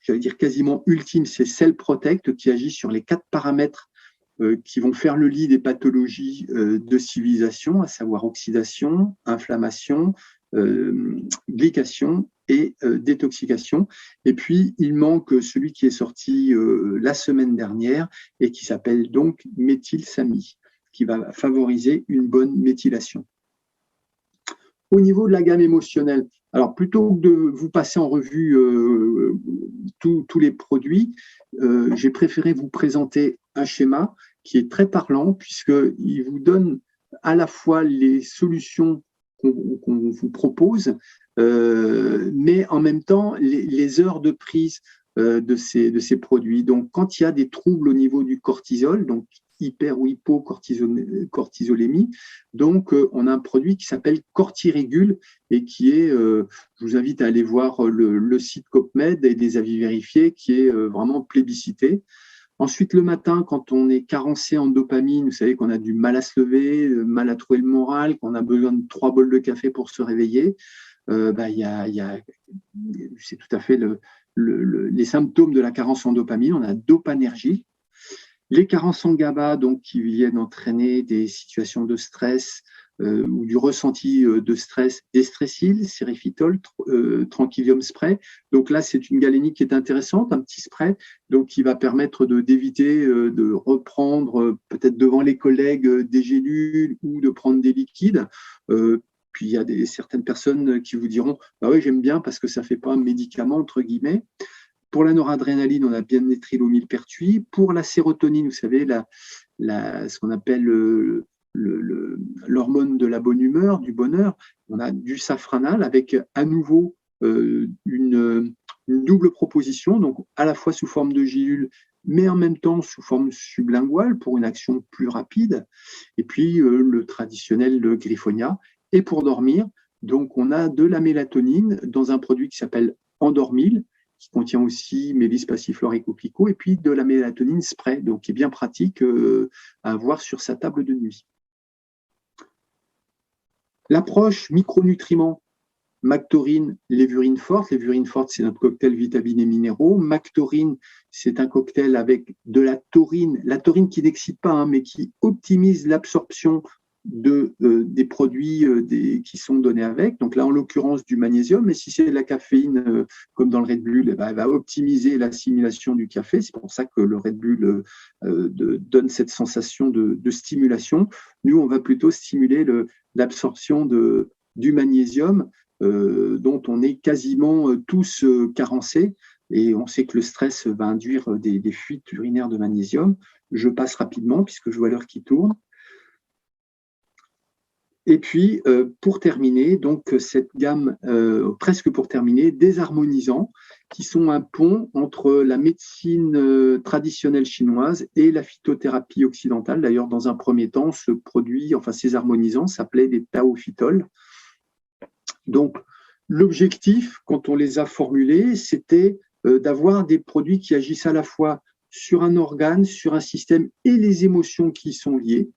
j'allais dire quasiment ultime, c'est Cell Protect qui agit sur les 4 paramètres qui vont faire le lit des pathologies de civilisation, à savoir oxydation, inflammation, glycation et détoxication. Et puis, il manque celui qui est sorti la semaine dernière et qui s'appelle donc méthylsami, qui va favoriser une bonne méthylation. Au niveau de la gamme émotionnelle, alors plutôt que de vous passer en revue tous les produits, j'ai préféré vous présenter un schéma qui est très parlant puisqu'il vous donne à la fois les solutions qu'on vous propose, mais en même temps les heures de prise de ces produits. Donc, quand il y a des troubles au niveau du cortisol, donc hyper ou hypocortisolémie, donc on a un produit qui s'appelle Cortirégule et qui est, je vous invite à aller voir le site COPMED et des avis vérifiés, qui est vraiment plébiscité. Ensuite, le matin, quand on est carencé en dopamine, vous savez qu'on a du mal à se lever, mal à trouver le moral, qu'on a besoin de 3 bols de café pour se réveiller, c'est tout à fait les symptômes de la carence en dopamine. On a dopanergie. Les carences en GABA, donc, qui viennent entraîner des situations de stress ou du ressenti de stress, Destressile, Serifitol, Tranquilium Spray. Donc là, c'est une galénique qui est intéressante, un petit spray, donc qui va permettre d'éviter de reprendre peut-être devant les collègues des gélules ou de prendre des liquides. Puis il y a certaines personnes qui vous diront « bah oui, j'aime bien parce que ça ne fait pas un médicament », entre guillemets. Pour la noradrénaline, on a bien-éthylamylpertuis. Pour la sérotonine, vous savez, ce qu'on appelle l'hormone de la bonne humeur, du bonheur, on a du safranal avec à nouveau une double proposition, donc à la fois sous forme de gélule, mais en même temps sous forme sublinguale pour une action plus rapide. Et puis le traditionnel Griffonia. Et pour dormir, donc on a de la mélatonine dans un produit qui s'appelle Endormil, qui contient aussi Mélis passiflora coquelicot, et puis de la mélatonine spray, donc qui est bien pratique à avoir sur sa table de nuit. L'approche micronutriments, Mactorine, lévurine forte. Lévurine forte, c'est notre cocktail vitamines et minéraux. Mactorine, c'est un cocktail avec de la taurine. La taurine qui n'excite pas, mais qui optimise l'absorption des produits qui sont donnés avec. Donc là, en l'occurrence, du magnésium. Mais si c'est de la caféine, comme dans le Red Bull, elle va optimiser l'assimilation du café. C'est pour ça que le Red Bull donne cette sensation de stimulation. Nous, on va plutôt stimuler l'absorption du magnésium, dont on est quasiment tous carencés, et on sait que le stress va induire des fuites urinaires de magnésium. Je passe rapidement puisque je vois l'heure qui tourne. Et puis, pour terminer, donc cette gamme, presque pour terminer, des harmonisants qui sont un pont entre la médecine traditionnelle chinoise et la phytothérapie occidentale. D'ailleurs, dans un premier temps, ces harmonisants s'appelaient des taophytols. Donc, l'objectif, quand on les a formulés, c'était d'avoir des produits qui agissent à la fois sur un organe, sur un système et les émotions qui y sont liées,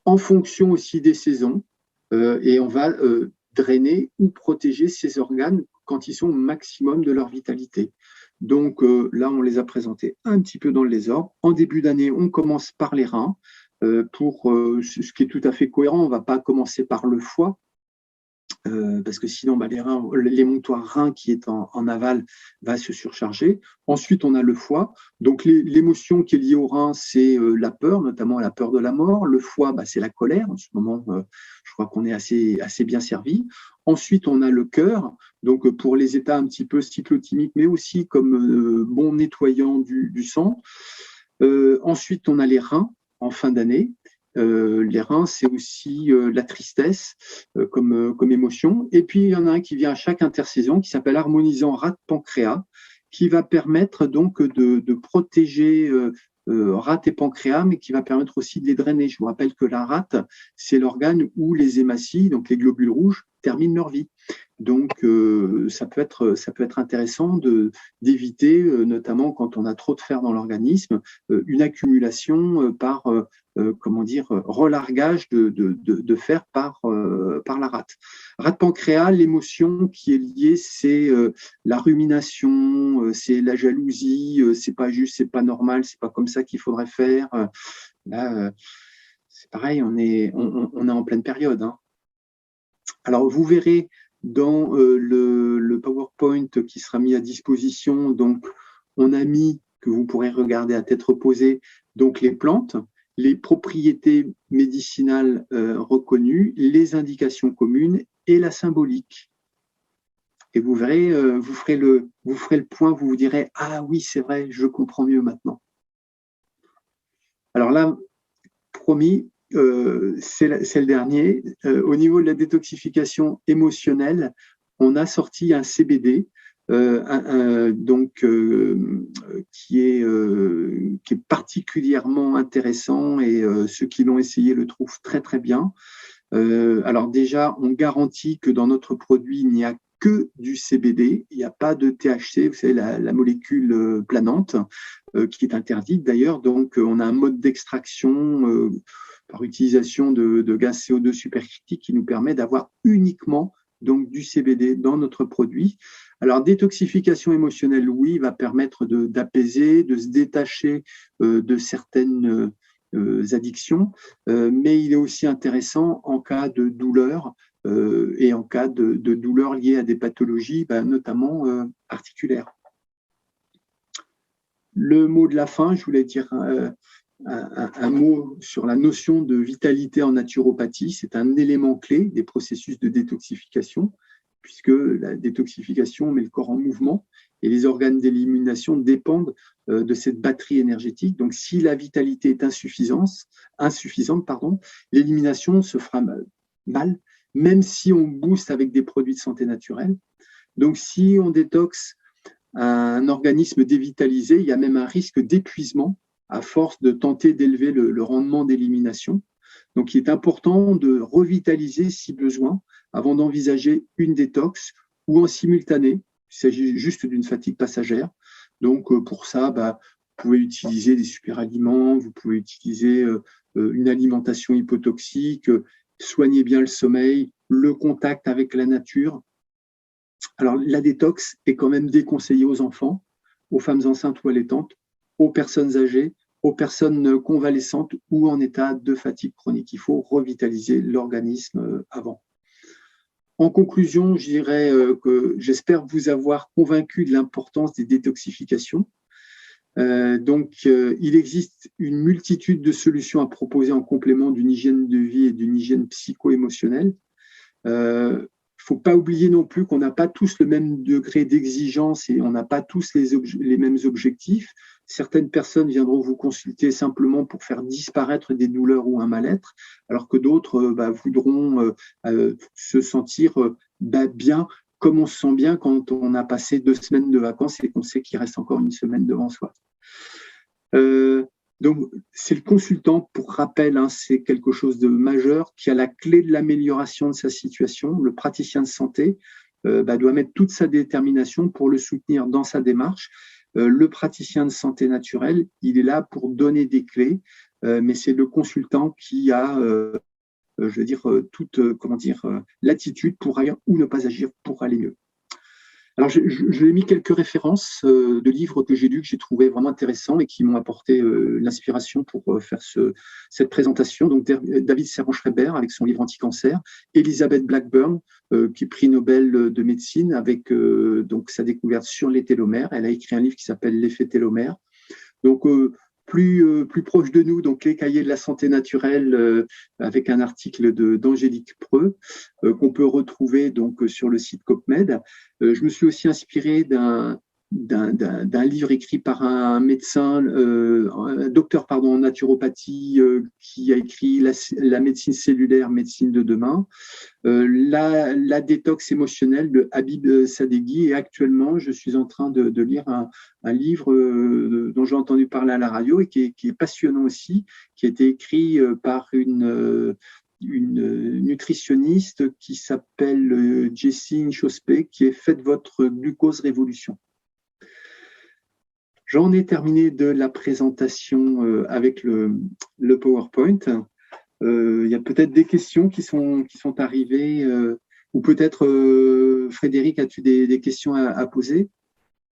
en fonction aussi des saisons, et on va drainer ou protéger ces organes quand ils sont au maximum de leur vitalité. Donc là, on les a présentés un petit peu dans le désordre. En début d'année, on commence par les reins, ce qui est tout à fait cohérent. On ne va pas commencer par le foie, parce que sinon, l'émonctoire rein qui est en aval va se surcharger. Ensuite, on a le foie. Donc, l'émotion qui est liée au rein, c'est la peur, notamment la peur de la mort. Le foie, c'est la colère. En ce moment, je crois qu'on est assez bien servi. Ensuite, on a le cœur, donc pour les états un petit peu cyclotimiques, mais aussi comme bon nettoyant du sang. Ensuite, on a les reins en fin d'année. Les reins, c'est aussi la tristesse comme émotion. Et puis, il y en a un qui vient à chaque intersaison qui s'appelle harmonisant rate-pancréas, qui va permettre donc de protéger rate et pancréas, mais qui va permettre aussi de les drainer. Je vous rappelle que la rate, c'est l'organe où les hématies, donc les globules rouges, terminent leur vie. Donc, ça peut être intéressant d'éviter, notamment quand on a trop de fer dans l'organisme, une accumulation par relargage de fer par la rate. Rate pancréas, l'émotion qui est liée, c'est la rumination, c'est la jalousie, c'est pas juste, c'est pas normal, c'est pas comme ça qu'il faudrait faire. Là, c'est pareil, on est en pleine période, hein. Alors, vous verrez dans le PowerPoint qui sera mis à disposition, donc on a mis, que vous pourrez regarder à tête reposée, donc les plantes, les propriétés médicinales reconnues, les indications communes et la symbolique. Et vous verrez, vous ferez le point, vous vous direz « Ah oui, c'est vrai, je comprends mieux maintenant ». Alors là, promis, c'est le dernier. Au niveau de la détoxification émotionnelle, on a sorti un CBD, qui est particulièrement intéressant, et ceux qui l'ont essayé le trouvent très très bien. Alors déjà, on garantit que dans notre produit, il n'y a que du CBD, il n'y a pas de THC, vous savez, la molécule planante, qui est interdite d'ailleurs. Donc, on a un mode d'extraction par utilisation de gaz CO2 supercritique qui nous permet d'avoir uniquement donc du CBD dans notre produit. Alors, détoxification émotionnelle, oui, va permettre d'apaiser, de se détacher de certaines addictions, mais il est aussi intéressant en cas de douleur et en cas de douleur liée à des pathologies, notamment articulaires. Le mot de la fin, je voulais dire un mot sur la notion de vitalité en naturopathie. C'est un élément clé des processus de détoxification. puisque la détoxification met le corps en mouvement et les organes d'élimination dépendent de cette batterie énergétique. Donc, si la vitalité est insuffisante, l'élimination se fera mal, même si on booste avec des produits de santé naturelle. Donc, si on détoxe un organisme dévitalisé, il y a même un risque d'épuisement à force de tenter d'élever le rendement d'élimination. Donc, il est important de revitaliser si besoin avant d'envisager une détox ou en simultané. Il s'agit juste d'une fatigue passagère. Donc, pour ça, vous pouvez utiliser des superaliments, vous pouvez utiliser une alimentation hypotoxique, soigner bien le sommeil, le contact avec la nature. Alors, la détox est quand même déconseillée aux enfants, aux femmes enceintes ou allaitantes, aux personnes âgées, aux personnes convalescentes ou en état de fatigue chronique. Il faut revitaliser l'organisme avant. En conclusion, je dirais que j'espère vous avoir convaincu de l'importance des détoxifications. Il existe une multitude de solutions à proposer en complément d'une hygiène de vie et d'une hygiène psycho-émotionnelle. Il ne faut pas oublier non plus qu'on n'a pas tous le même degré d'exigence et on n'a pas tous les mêmes objectifs. Certaines personnes viendront vous consulter simplement pour faire disparaître des douleurs ou un mal-être, alors que d'autres voudront se sentir bien, comme on se sent bien quand on a passé 2 semaines de vacances et qu'on sait qu'il reste encore une semaine devant soi. Donc, c'est le consultant, pour rappel, c'est quelque chose de majeur, qui a la clé de l'amélioration de sa situation. Le praticien de santé doit mettre toute sa détermination pour le soutenir dans sa démarche. Le praticien de santé naturelle, il est là pour donner des clés, mais c'est le consultant qui a, toute l'attitude pour agir ou ne pas agir pour aller mieux. Alors, je lui ai mis quelques références de livres que j'ai lus, que j'ai trouvé vraiment intéressants et qui m'ont apporté l'inspiration pour faire cette présentation. Donc, David Servan-Schreiber avec son livre Anti-cancer, Elizabeth Blackburn, qui est prix Nobel de médecine avec donc sa découverte sur les télomères. Elle a écrit un livre qui s'appelle L'effet télomère. Donc, plus proche de nous, donc les cahiers de la santé naturelle avec un article d'Angélique Preux qu'on peut retrouver donc sur le site COPMED. Je me suis aussi inspiré d'un livre écrit par un médecin, un docteur en naturopathie qui a écrit la médecine cellulaire, médecine de demain, la détox émotionnelle de Habib Sadeghi. Et actuellement, je suis en train de lire un livre dont j'ai entendu parler à la radio et qui est passionnant aussi, qui a été écrit par une nutritionniste qui s'appelle Jessie Chospé, qui est Faites votre glucose révolution. J'en ai terminé de la présentation avec le PowerPoint. Il y a peut-être des questions qui sont arrivées, ou peut-être, Frédéric, as-tu des questions à poser ?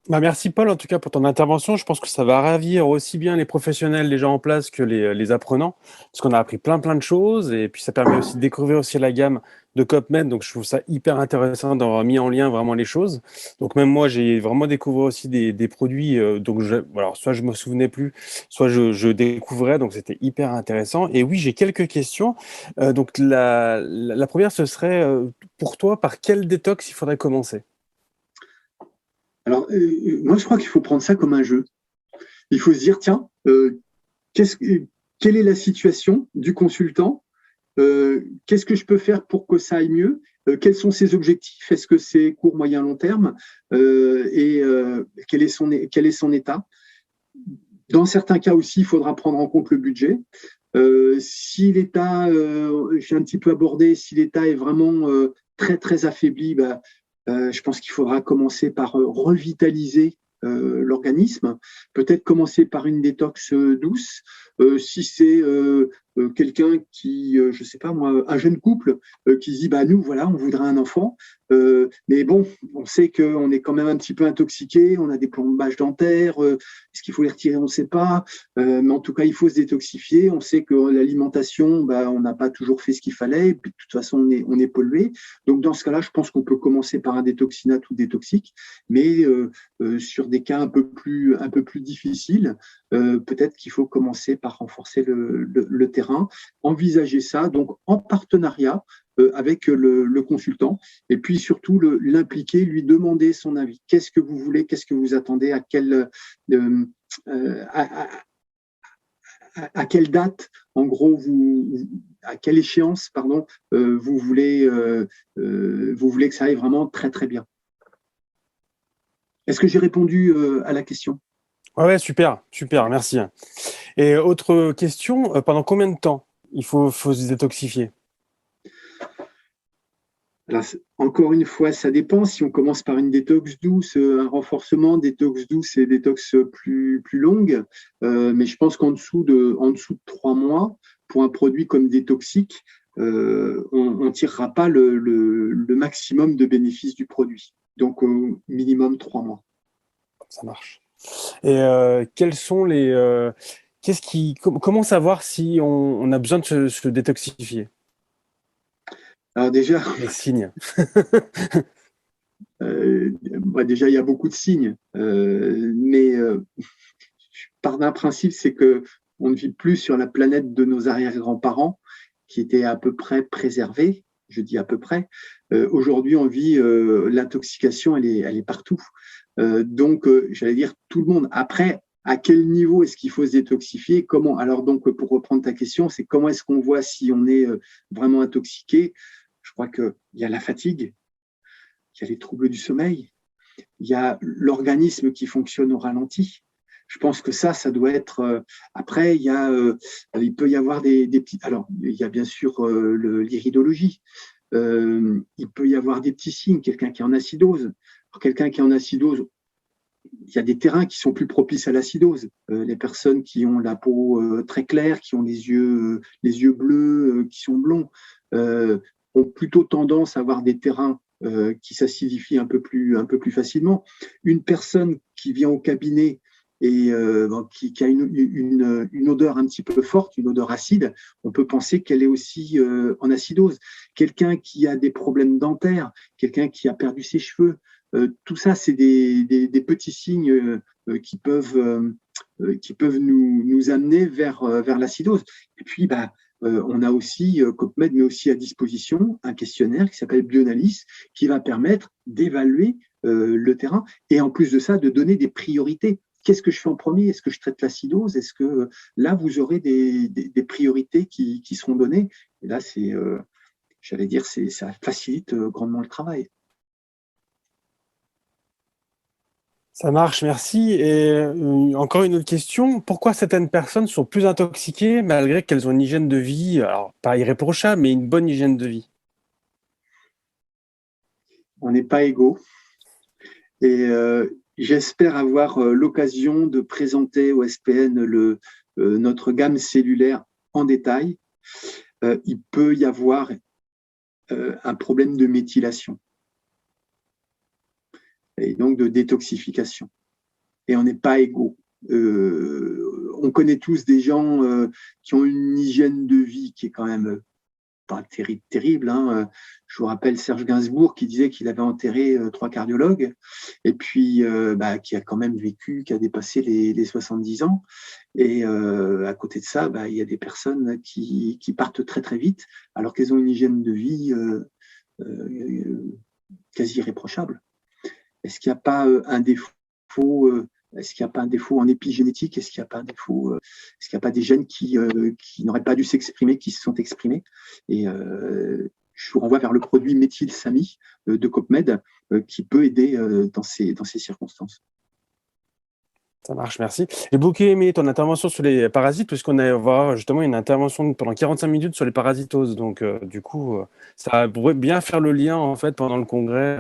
Merci Paul, en tout cas pour ton intervention. Je pense que ça va ravir aussi bien les professionnels déjà en place que les apprenants, parce qu'on a appris plein de choses, et puis ça permet aussi de découvrir aussi la gamme de COPMED. Donc je trouve ça hyper intéressant d'avoir mis en lien vraiment les choses. Donc même moi, j'ai vraiment découvert aussi des produits. Alors soit je me souvenais plus, soit je découvrais. Donc c'était hyper intéressant. Et oui, j'ai quelques questions. Donc la première, ce serait pour toi, par quel détox il faudrait commencer ? Alors, moi, je crois qu'il faut prendre ça comme un jeu. Il faut se dire, tiens, quelle est la situation du consultant ? Qu'est-ce que je peux faire pour que ça aille mieux ? Quels sont ses objectifs ? Est-ce que c'est court, moyen, long terme ? Et quel est son état ? Dans certains cas aussi, il faudra prendre en compte le budget. Si l'état, j'ai un petit peu abordé, si l'état est vraiment très, très affaibli, je pense qu'il faudra commencer par revitaliser l'organisme, peut-être commencer par une détox douce. Si c'est quelqu'un qui, je sais pas moi, un jeune couple qui dit nous voilà, on voudrait un enfant, mais bon, on sait qu'on est quand même un petit peu intoxiqué, on a des plombages dentaires, est-ce qu'il faut les retirer, on ne sait pas, mais en tout cas il faut se détoxifier. On sait que l'alimentation, on n'a pas toujours fait ce qu'il fallait, et puis de toute façon on est pollué. Donc dans ce cas-là, je pense qu'on peut commencer par un détoxinate ou détoxique, mais sur des cas un peu plus difficiles, peut-être qu'il faut commencer par renforcer le terrain, envisager ça donc en partenariat avec le consultant, et puis surtout l'impliquer, lui demander son avis. Qu'est-ce que vous voulez, qu'est-ce que vous attendez, à quelle date, en gros, à quelle échéance, pardon, vous voulez que ça aille vraiment très très bien. Est-ce que j'ai répondu à la question? Ouais, super, merci. Et autre question, pendant combien de temps il faut se détoxifier? Alors, encore une fois, ça dépend. Si on commence par une détox douce, un renforcement, détox douce et détox plus longue, mais je pense qu'en dessous de 3 mois, pour un produit comme Détoxique, on ne tirera pas le maximum de bénéfices du produit. Donc, au minimum 3 mois. Ça marche. Et quels sont comment savoir si on a besoin de se détoxifier? Alors déjà, Les signes. déjà, il y a beaucoup de signes, mais je pars d'un principe, c'est que on ne vit plus sur la planète de nos arrière-grands-parents, qui étaient à peu près préservés. Je dis à peu près. Aujourd'hui, on vit l'intoxication, elle est partout. Donc, j'allais dire tout le monde. Après, à quel niveau est-ce qu'il faut se détoxifier? Comment? Alors donc, pour reprendre ta question, c'est comment est-ce qu'on voit si on est vraiment intoxiqué? Je crois qu'il y a la fatigue, il y a les troubles du sommeil, il y a l'organisme qui fonctionne au ralenti. Je pense que ça doit être. Après, il peut y avoir des petits. Alors, il y a bien sûr l'iridologie. Il peut y avoir des petits signes. Quelqu'un qui est en acidose. Alors, quelqu'un qui est en acidose, il y a des terrains qui sont plus propices à l'acidose. Les personnes qui ont la peau très claire, qui ont les yeux bleus, qui sont blonds, ont plutôt tendance à avoir des terrains qui s'acidifient un peu plus facilement. Une personne qui vient au cabinet et qui a une odeur un petit peu forte, une odeur acide, on peut penser qu'elle est aussi en acidose. Quelqu'un qui a des problèmes dentaires, quelqu'un qui a perdu ses cheveux, tout ça, c'est des petits signes qui peuvent nous amener vers l'acidose. Et puis, on a aussi, COPMED met aussi à disposition un questionnaire qui s'appelle Bioanalyse, qui va permettre d'évaluer le terrain et en plus de ça, de donner des priorités. Qu'est-ce que je fais en premier? Est-ce que je traite l'acidose? Est-ce que là, vous aurez des priorités qui seront données? Et là, j'allais dire, ça facilite grandement le travail. Ça marche, merci. Et encore une autre question. Pourquoi certaines personnes sont plus intoxiquées malgré qu'elles ont une hygiène de vie, alors pas irréprochable, mais une bonne hygiène de vie? On n'est pas égaux. Et j'espère avoir l'occasion de présenter au SPN notre gamme cellulaire en détail. Il peut y avoir un problème de méthylation et donc de détoxification. Et on n'est pas égaux. On connaît tous des gens qui ont une hygiène de vie qui est quand même pas terrible. Hein. Je vous rappelle Serge Gainsbourg qui disait qu'il avait enterré 3 cardiologues et puis qui a quand même vécu, qui a dépassé les 70 ans. Et à côté de ça, il y a des personnes qui partent très très vite alors qu'elles ont une hygiène de vie quasi irréprochable. Est-ce qu'il n'y a pas un défaut est-ce qu'il n'y a pas un défaut en épigénétique? Est-ce qu'il n'y a pas un défaut est-ce qu'il n'y a pas des gènes qui n'auraient pas dû s'exprimer, qui se sont exprimés? Et je vous renvoie vers le produit méthylsami de COPMED qui peut aider dans ces circonstances. Ça marche, merci. J'ai beaucoup aimé ton intervention sur les parasites, puisqu'on va avoir justement une intervention pendant 45 minutes sur les parasitoses. Donc, du coup, ça pourrait bien faire le lien, en fait, pendant le congrès,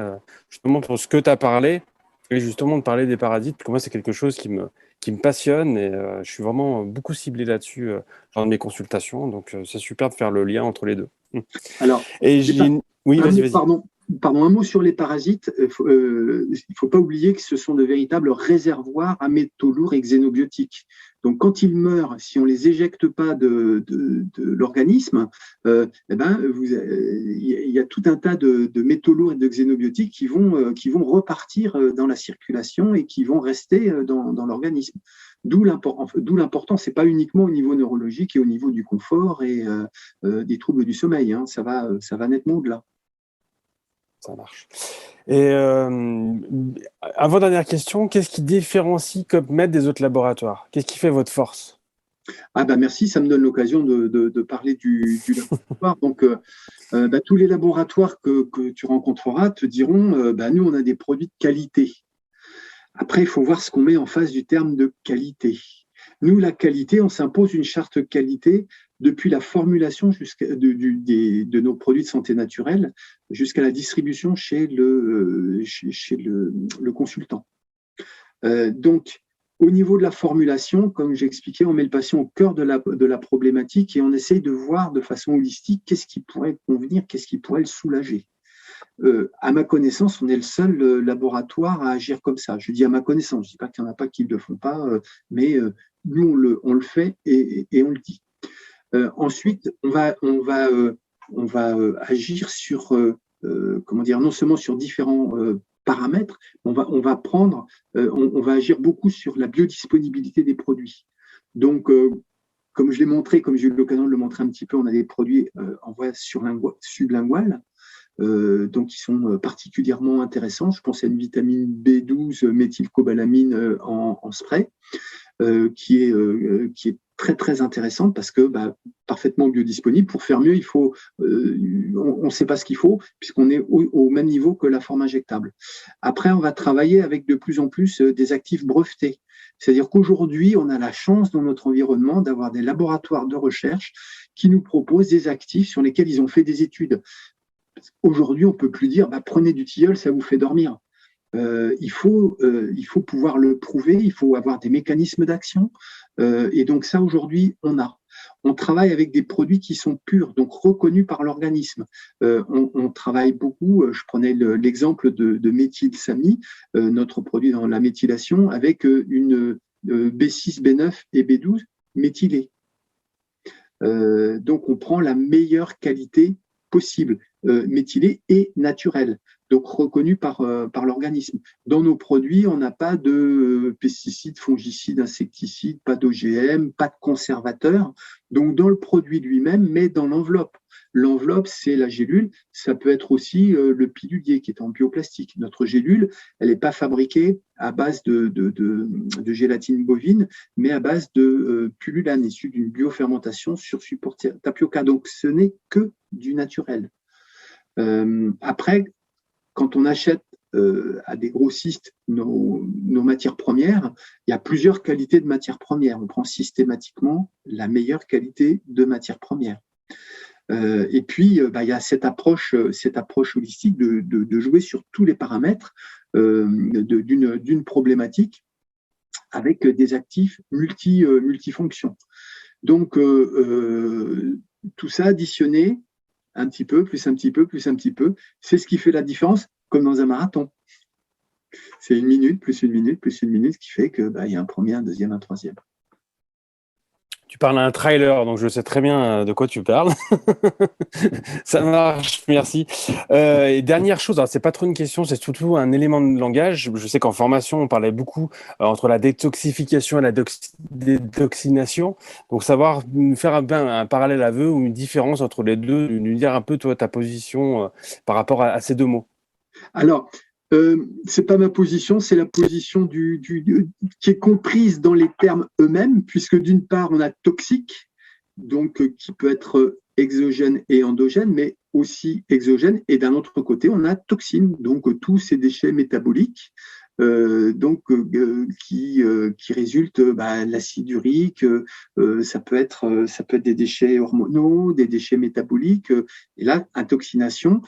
justement pour ce que tu as parlé, et justement de parler des parasites, parce que moi, c'est quelque chose qui me passionne, et je suis vraiment beaucoup ciblé là-dessus lors de mes consultations. Donc, c'est super de faire le lien entre les deux. Alors, et oui, vas-y. pardon, Pardon, un mot sur les parasites. Il ne faut pas oublier que ce sont de véritables réservoirs à métaux lourds et xénobiotiques. Donc, quand ils meurent, si on ne les éjecte pas de l'organisme, il y a tout un tas de métaux lourds et de xénobiotiques qui vont repartir dans la circulation et qui vont rester dans l'organisme. D'où l'important, ce n'est pas uniquement au niveau neurologique et au niveau du confort et des troubles du sommeil. Hein. Ça va nettement au-delà. Ça marche. Et avant-dernière question, qu'est-ce qui différencie COPMED des autres laboratoires? Qu'est-ce qui fait votre force? Merci, ça me donne l'occasion de parler du laboratoire. Donc, tous les laboratoires que tu rencontreras te diront, nous, on a des produits de qualité. Après, il faut voir ce qu'on met en face du terme de qualité. Nous, la qualité, on s'impose une charte qualité depuis la formulation de nos produits de santé naturelle jusqu'à la distribution chez le consultant. Donc, au niveau de la formulation, comme j'expliquais, on met le patient au cœur de la problématique et on essaye de voir de façon holistique qu'est-ce qui pourrait convenir, qu'est-ce qui pourrait le soulager. À ma connaissance, on est le seul laboratoire à agir comme ça. Je dis à ma connaissance, je ne dis pas qu'il n'y en a pas qui ne le font pas, mais nous, on le fait et on le dit. Ensuite, on va agir sur, non seulement sur différents paramètres, on va agir beaucoup sur la biodisponibilité des produits. Donc, comme je l'ai montré, comme j'ai eu l'occasion de le montrer un petit peu, on a des produits en voie sublinguale, donc qui sont particulièrement intéressants. Je pense à une vitamine B12 méthylcobalamine en spray, qui est très très intéressante parce que parfaitement biodisponible. Pour faire mieux, il faut, on ne sait pas ce qu'il faut puisqu'on est au même niveau que la forme injectable. Après, on va travailler avec de plus en plus des actifs brevetés. C'est-à-dire qu'aujourd'hui, on a la chance dans notre environnement d'avoir des laboratoires de recherche qui nous proposent des actifs sur lesquels ils ont fait des études. Aujourd'hui, on ne peut plus dire prenez du tilleul, ça vous fait dormir. Il faut pouvoir le prouver, il faut avoir des mécanismes d'action. Et donc ça, aujourd'hui, on travaille avec des produits qui sont purs, donc reconnus par l'organisme. On travaille beaucoup, je prenais l'exemple de méthylsami, notre produit dans la méthylation, avec une B6, B9 et B12 méthylés. Donc on prend la meilleure qualité possible, méthylée et naturelle, donc reconnue par l'organisme. Dans nos produits, on n'a pas de pesticides, fongicides, insecticides, pas d'OGM, pas de conservateurs, donc dans le produit lui-même, mais dans l'enveloppe. L'enveloppe, c'est la gélule, ça peut être aussi le pilulier qui est en bioplastique. Notre gélule, elle n'est pas fabriquée à base de gélatine bovine, mais à base de pullulane, issue d'une biofermentation sur support tapioca. Donc, ce n'est que du naturel. Après, quand on achète à des grossistes nos matières premières, il y a plusieurs qualités de matières premières. On prend systématiquement la meilleure qualité de matières premières. Et puis, il y a cette approche holistique de jouer sur tous les paramètres d'une problématique avec des actifs multifonctions. Donc, tout ça additionné, un petit peu, plus un petit peu, plus un petit peu, c'est ce qui fait la différence, comme dans un marathon. C'est 1 minute, plus 1 minute, plus 1 minute, qui fait qu'il y a un premier, un deuxième, un troisième. Tu parles à un trailer, donc je sais très bien de quoi tu parles. Ça marche, merci. Et dernière chose, c'est pas trop une question, c'est surtout un élément de langage. Je sais qu'en formation, on parlait beaucoup entre la détoxification et la détoxination. Donc savoir faire un parallèle aveu ou une différence entre les deux, nous dire un peu toi ta position par rapport à ces deux mots. Alors, c'est pas ma position, c'est la position qui est comprise dans les termes eux-mêmes, puisque d'une part, on a toxique, donc qui peut être exogène et endogène, mais aussi exogène, et d'un autre côté, on a toxine, donc tous ces déchets métaboliques, qui résultent l'acide urique, ça peut être des déchets hormonaux, des déchets métaboliques, et là, intoxination,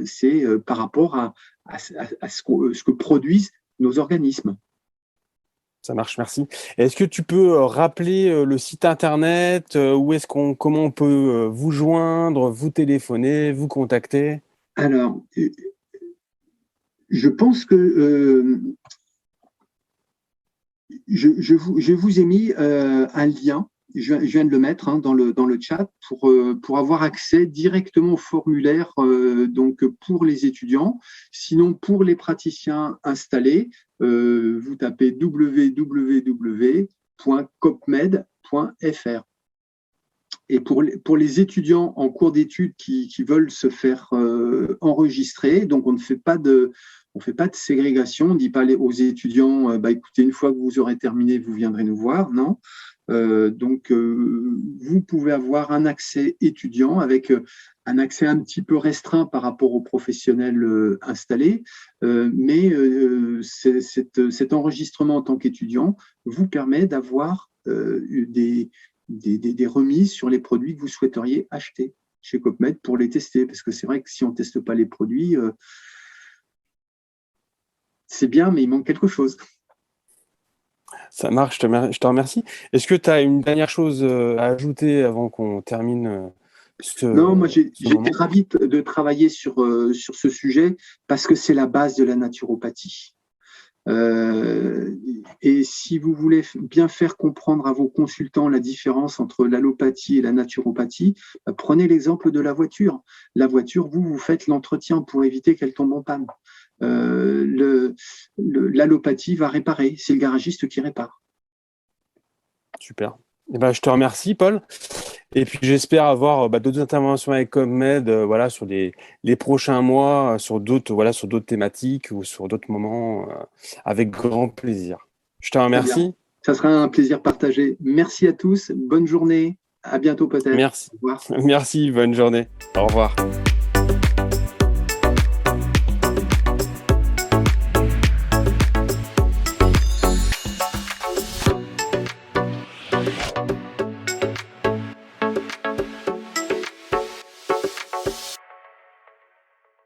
c'est par rapport à ce que produisent nos organismes. Ça marche, merci. Est-ce que tu peux rappeler le site internet, comment on peut vous joindre, vous téléphoner, vous contacter? Alors, Je pense que je vous ai mis un lien, je viens de le mettre dans le chat, pour avoir accès directement au formulaire donc pour les étudiants. Sinon, pour les praticiens installés, vous tapez www.copmed.fr. Et pour les étudiants en cours d'études qui veulent se faire enregistrer, donc on ne fait pas de ségrégation, on ne dit pas aux étudiants, écoutez, une fois que vous aurez terminé, vous viendrez nous voir, non. Donc, vous pouvez avoir un accès étudiant avec un accès un petit peu restreint par rapport aux professionnels installés, mais cet enregistrement en tant qu'étudiant vous permet d'avoir des remises sur les produits que vous souhaiteriez acheter chez Copmed pour les tester, parce que c'est vrai que si on ne teste pas les produits, c'est bien, mais il manque quelque chose. Ça marche, je te remercie. Est-ce que tu as une dernière chose à ajouter avant qu'on termine Non, moi j'étais moment ravi de travailler sur ce sujet parce que c'est la base de la naturopathie. Et si vous voulez bien faire comprendre à vos consultants la différence entre l'allopathie et la naturopathie, prenez l'exemple de la voiture. La voiture, vous faites l'entretien pour éviter qu'elle tombe en panne. L'allopathie va réparer, c'est le garagiste qui répare. Super. Eh ben, je te remercie, Paul. Et puis j'espère avoir d'autres interventions avec Copmed sur les prochains mois, sur d'autres thématiques ou sur d'autres moments, avec grand plaisir. Je te remercie. Ça sera un plaisir partagé. Merci à tous. Bonne journée. À bientôt peut-être. Merci. Au revoir. Merci. Bonne journée. Au revoir.